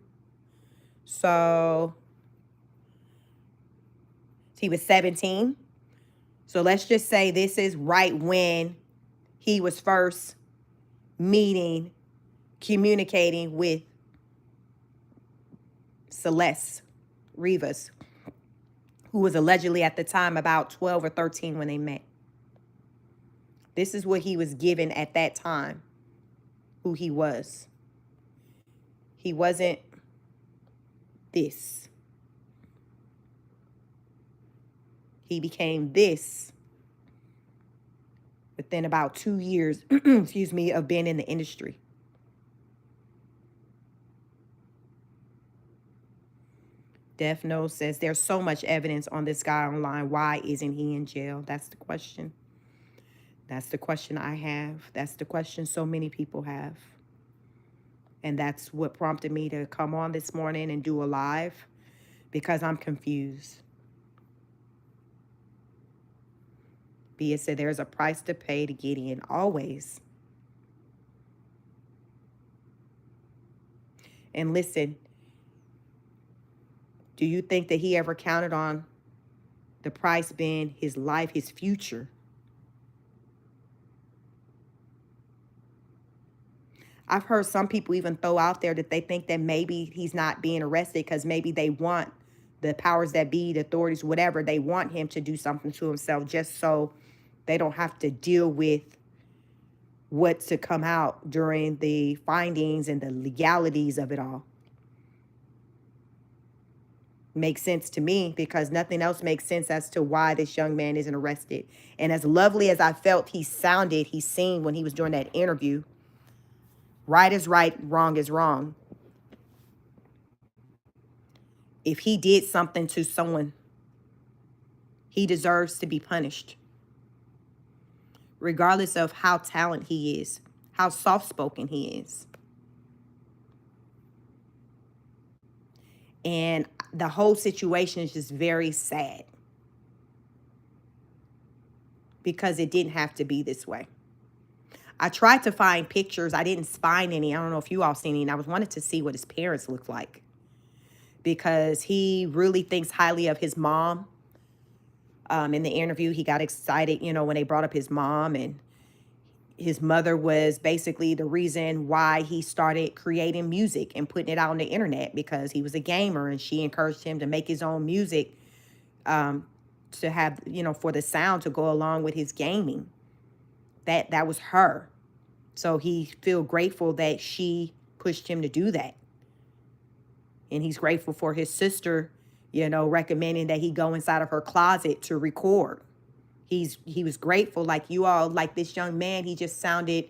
So he was 17. So let's just say this is right when he was first meeting, communicating with Celeste Rivas, who was allegedly at the time about 12 or 13 when they met. This is what he was given at that time, who he was. He wasn't this. He became this within about 2 years, excuse me, of being in the industry. Death Note says there's so much evidence on this guy online. Why isn't he in jail? That's the question. That's the question I have. That's the question so many people have. And that's what prompted me to come on this morning and do a live, because I'm confused. Bia said there's a price to pay to get in, always. And listen, do you think that he ever counted on the price being his life, his future? I've heard some people even throw out there that they think that maybe he's not being arrested because maybe they want the powers that be, the authorities, whatever, they want him to do something to himself just so they don't have to deal with what's to come out during the findings and the legalities of it all. Makes sense to me, because nothing else makes sense as to why this young man isn't arrested. And as lovely as I felt he sounded, he seemed when he was doing that interview, right is right, wrong is wrong. If he did something to someone, he deserves to be punished, regardless of how talented he is, how soft-spoken he is. And the whole situation is just very sad. because it didn't have to be this way. I tried to find pictures. I didn't find any. I don't know if you all seen any. I was wanted to see what his parents looked like, because he really thinks highly of his mom. In the interview, he got excited, when they brought up his mom, and his mother was basically the reason why he started creating music and putting it out on the internet, because he was a gamer and she encouraged him to make his own music, to have, for the sound to go along with his gaming. That was her. So he feel grateful that she pushed him to do that. And he's grateful for his sister, recommending that he go inside of her closet to record. He was grateful, like you all, like this young man, he just sounded,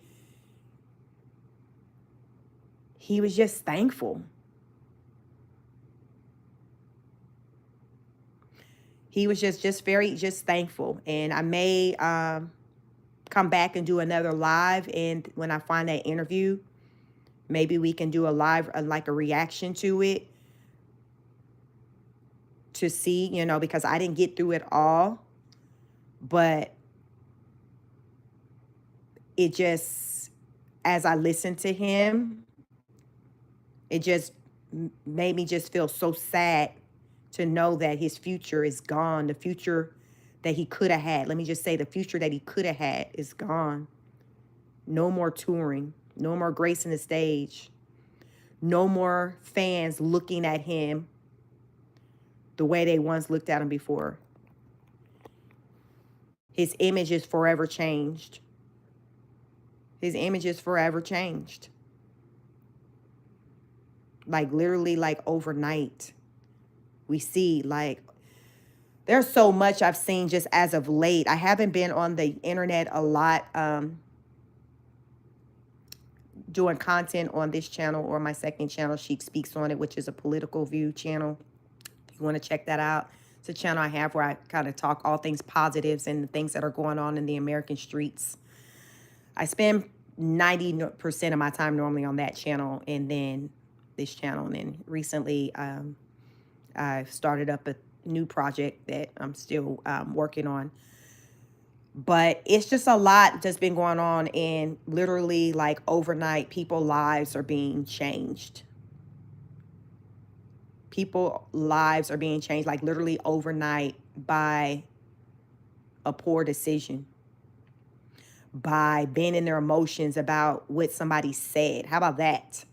he was just thankful. He was just very thankful. And I may come back and do another live, and when I find that interview, maybe we can do a live, like a reaction to it, to see, because I didn't get through it all. But it just, as I listened to him, it just made me just feel so sad to know that his future is gone. The future that he could have had, let me just say, the future that he could have had is gone. No more touring, no more gracing the stage, no more fans looking at him the way they once looked at him before. His image is forever changed. His image is forever changed. Like literally, like overnight. We see, like, there's so much I've seen just as of late. I haven't been on the internet a lot, doing content on this channel or my second channel, She Speaks on It, which is a political view channel. If you want to check that out, it's a channel I have where I kind of talk all things positives and the things that are going on in the American streets. I spend 90% of my time normally on that channel, and then this channel. And then recently, I've started up a new project that I'm still working on. But it's just a lot that's been going on, and literally, like overnight, people's lives are being changed. People's lives are being changed, like literally overnight, by a poor decision, by being in their emotions about what somebody said. How about that?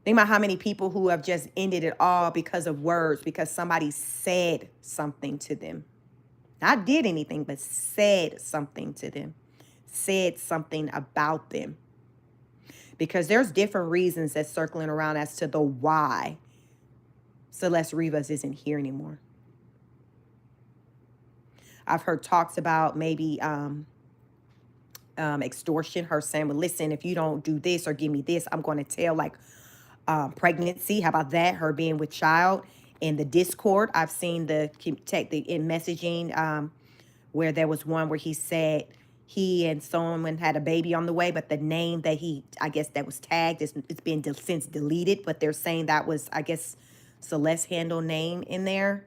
Think about how many people who have just ended it all because of words, because somebody said something to them. Not did anything, but said something to them, said something about them. Because there's different reasons that's circling around as to the why Celeste Rivas isn't here anymore. I've heard talks about maybe extortion, her saying, well, listen, if you don't do this or give me this, I'm going to tell, like pregnancy. How about that? Her being with child. In the Discord, I've seen in messaging where there was one where he said he and someone had a baby on the way, but the name that I guess that was tagged, it's been since deleted, but they're saying that was, I guess, Celeste's handle name in there.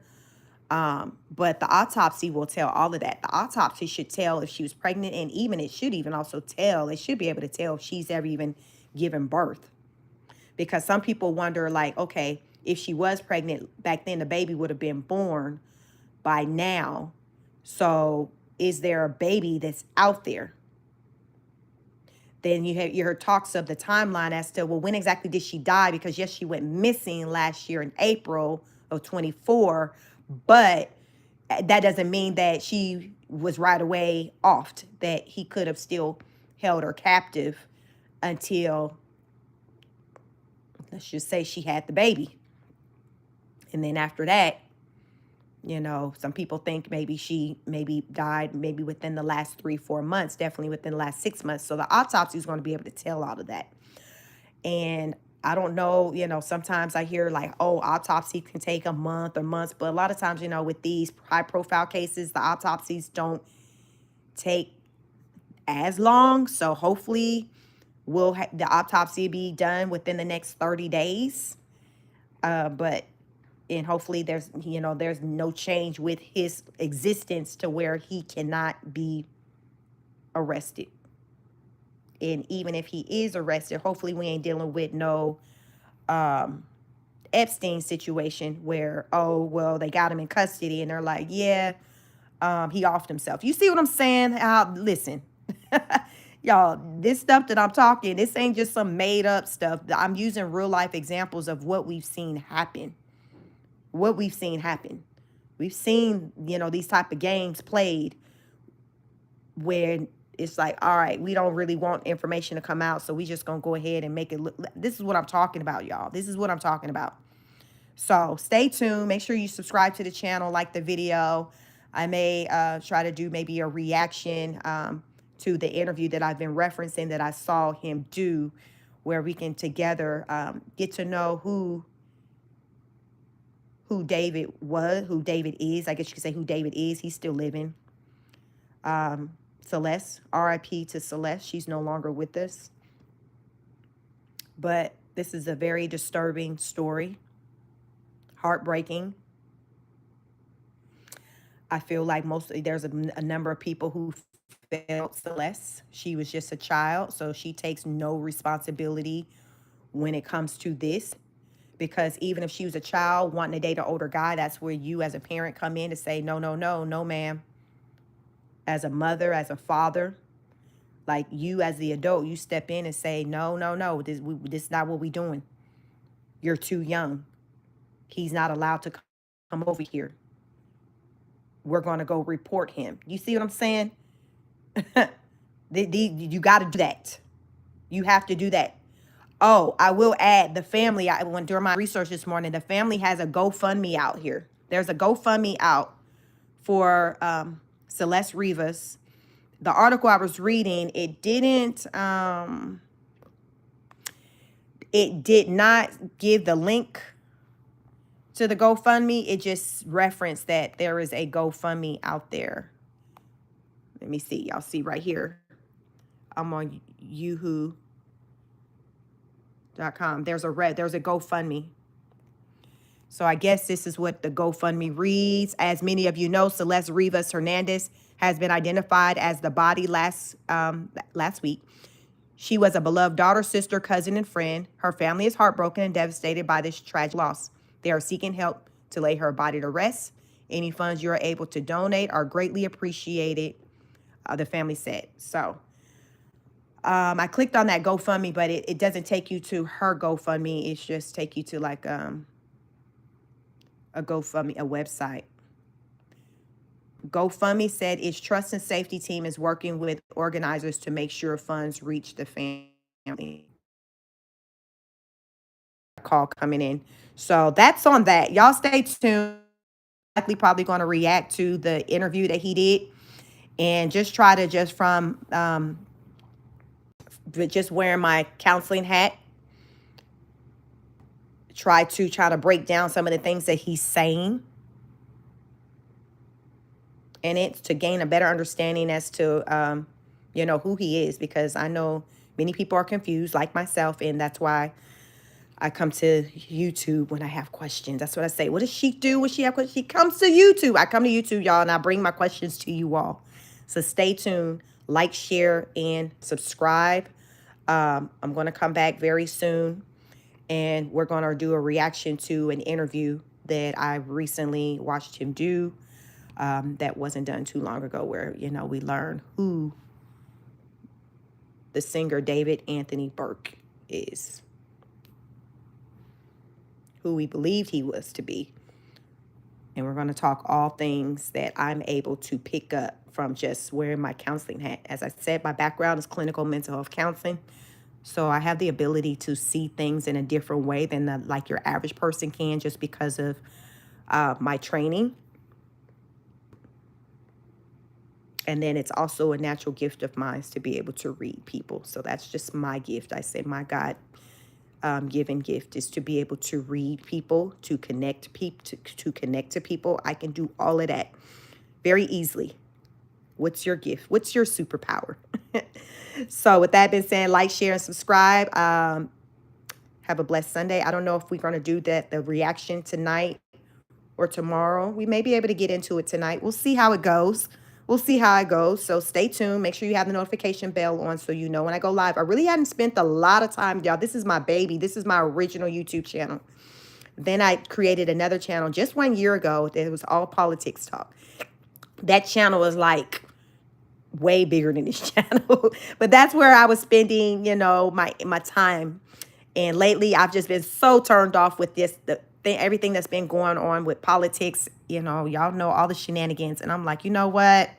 But the autopsy will tell all of that. The autopsy should tell if she was pregnant, and even it should even also tell, it should be able to tell if she's ever even given birth. Because some people wonder, like, okay, if she was pregnant back then, the baby would have been born by now. So is there a baby that's out there? Then you heard talks of the timeline as to, well, when exactly did she die? Because yes, she went missing last year in April of 24, but that doesn't mean that she was right away offed, that he could have still held her captive until, let's just say, she had the baby. And then after that, some people think maybe she died maybe within the last 3-4 months, definitely within the last 6 months. So the autopsy is going to be able to tell all of that. And I don't know, sometimes I hear like, oh, autopsy can take a month or months. But a lot of times, with these high profile cases, the autopsies don't take as long. So hopefully the autopsy be done within the next 30 days. But And hopefully there's, there's no change with his existence to where he cannot be arrested. And even if he is arrested, hopefully we ain't dealing with no Epstein situation where, oh, well, they got him in custody and they're like, yeah, he offed himself. You see what I'm saying? Listen, y'all, this stuff that I'm talking, this ain't just some made up stuff. I'm using real life examples of what we've seen happen. What we've seen happen. We've seen, these type of games played where it's like, all right, we don't really want information to come out, so we just gonna go ahead and make it look. This is what I'm talking about, y'all. This is what I'm talking about. So stay tuned. Make sure you subscribe to the channel, like the video. I may try to do maybe a reaction to the interview that I've been referencing that I saw him do, where we can together get to know who David was, who David is. I guess you could say who David is. He's still living. Celeste, RIP to Celeste. She's no longer with us. But this is a very disturbing story. Heartbreaking. I feel like there's a number of people who failed Celeste. She was just a child, so she takes no responsibility when it comes to this. Because even if she was a child wanting to date an older guy, that's where you as a parent come in to say, no, no, no, no, ma'am. As a mother, as a father, like you as the adult, you step in and say, no, no, no, this is not what we're doing. You're too young. He's not allowed to come over here. We're going to go report him. You see what I'm saying? You got to do that. You have to do that. Oh, I will add, the family, I went during my research this morning, the family has a GoFundMe out here. There's a GoFundMe out for Celeste Rivas. The article I was reading, it did not give the link to the GoFundMe. It just referenced that there is a GoFundMe out there. Let me see. Y'all see right here. I'm on Yahoo.com. There's a GoFundMe. So I guess this is what the GoFundMe reads. As many of you know, Celeste Rivas Hernandez has been identified as the body last week. She was a beloved daughter, sister, cousin, and friend. Her family is heartbroken and devastated by this tragic loss. They are seeking help to lay her body to rest. Any funds you are able to donate are greatly appreciated, the family said. So I clicked on that GoFundMe, but it doesn't take you to her GoFundMe. It's just take you to like a GoFundMe, a website. GoFundMe said its trust and safety team is working with organizers to make sure funds reach the family. Call coming in. So that's on that. Y'all stay tuned. Likely probably going to react to the interview that he did and just try to just wearing my counseling hat, try to break down some of the things that he's saying. And it's to gain a better understanding as to, who he is, because I know many people are confused like myself. And that's why I come to YouTube when I have questions. That's what I say. What does she do when she have questions? She comes to YouTube. I come to YouTube, y'all, and I bring my questions to you all. So stay tuned, like, share, and subscribe. I'm going to come back very soon, and we're going to do a reaction to an interview that I recently watched him do. That wasn't done too long ago, where, we learn who the singer David Anthony Burke is, who we believed he was to be. And we're going to talk all things that I'm able to pick up from just wearing my counseling hat. As I said, my background is clinical mental health counseling. So I have the ability to see things in a different way than like your average person can, just because of my training. And then it's also a natural gift of mine to be able to read people. So that's just my gift. I say my God given gift is to be able to read people, to connect people, to connect to people. I can do all of that very easily. What's your gift? What's your superpower? So with that being said, like, share, and subscribe. Have a blessed Sunday. I don't know if we're going to do the reaction tonight or tomorrow. We may be able to get into it tonight. We'll see how it goes. We'll see how it goes. So stay tuned. Make sure you have the notification bell on so you know when I go live. I really hadn't spent a lot of time, y'all. This is my baby. This is my original YouTube channel. Then I created another channel just 1 year ago. It was all politics talk. That channel was like way bigger than this channel. But that's where I was spending, you know, my time. And lately, I've just been so turned off with everything that's been going on with politics. You know, y'all know all the shenanigans. And I'm like, you know what?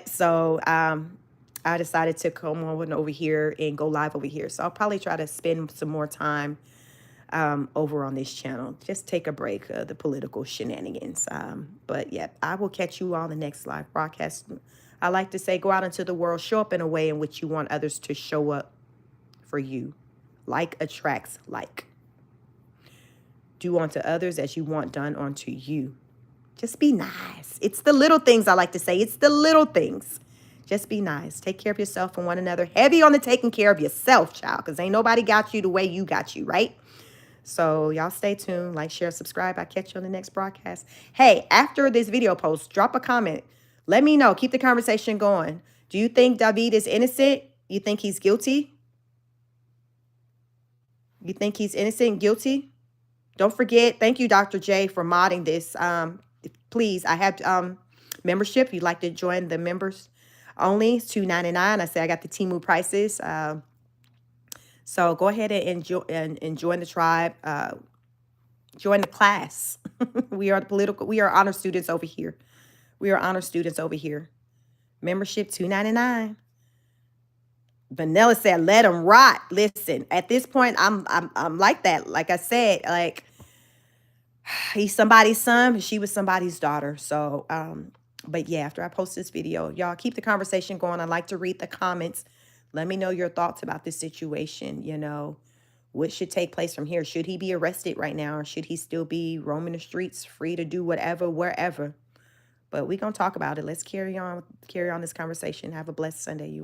So I decided to come on over here and go live over here. So I'll probably try to spend some more time over on this channel. Just take a break of the political shenanigans. But yeah, I will catch you on the next live broadcast. I like to say, go out into the world, show up in a way in which you want others to show up for you. Like attracts like. Do unto others as you want done unto you. Just be nice. It's the little things I like to say. It's the little things. Just be nice. Take care of yourself and one another. Heavy on the taking care of yourself, child, because ain't nobody got you the way you got you, right? So y'all stay tuned. Like, share, subscribe. I'll catch you on the next broadcast. Hey, after this video post, drop a comment. Let me know. Keep the conversation going. Do you think David is innocent? You think he's guilty? You think he's innocent and guilty? Don't forget, thank you, Dr. J, for modding this. Please, I have membership. If you'd like to join the members only, it's $2.99. I say I got the Temu prices. So go ahead and join the tribe. Join the class. We are honor students over here. Membership $2.99. Vanilla said, let him rot. Listen, at this point, I'm like that. Like I said, like he's somebody's son, she was somebody's daughter. So, but yeah, after I post this video, y'all keep the conversation going. I like to read the comments. Let me know your thoughts about this situation. You know, what should take place from here? Should he be arrested right now, or should he still be roaming the streets, free to do whatever, wherever? But we're gonna talk about it. Let's carry on this conversation. Have a blessed Sunday, you.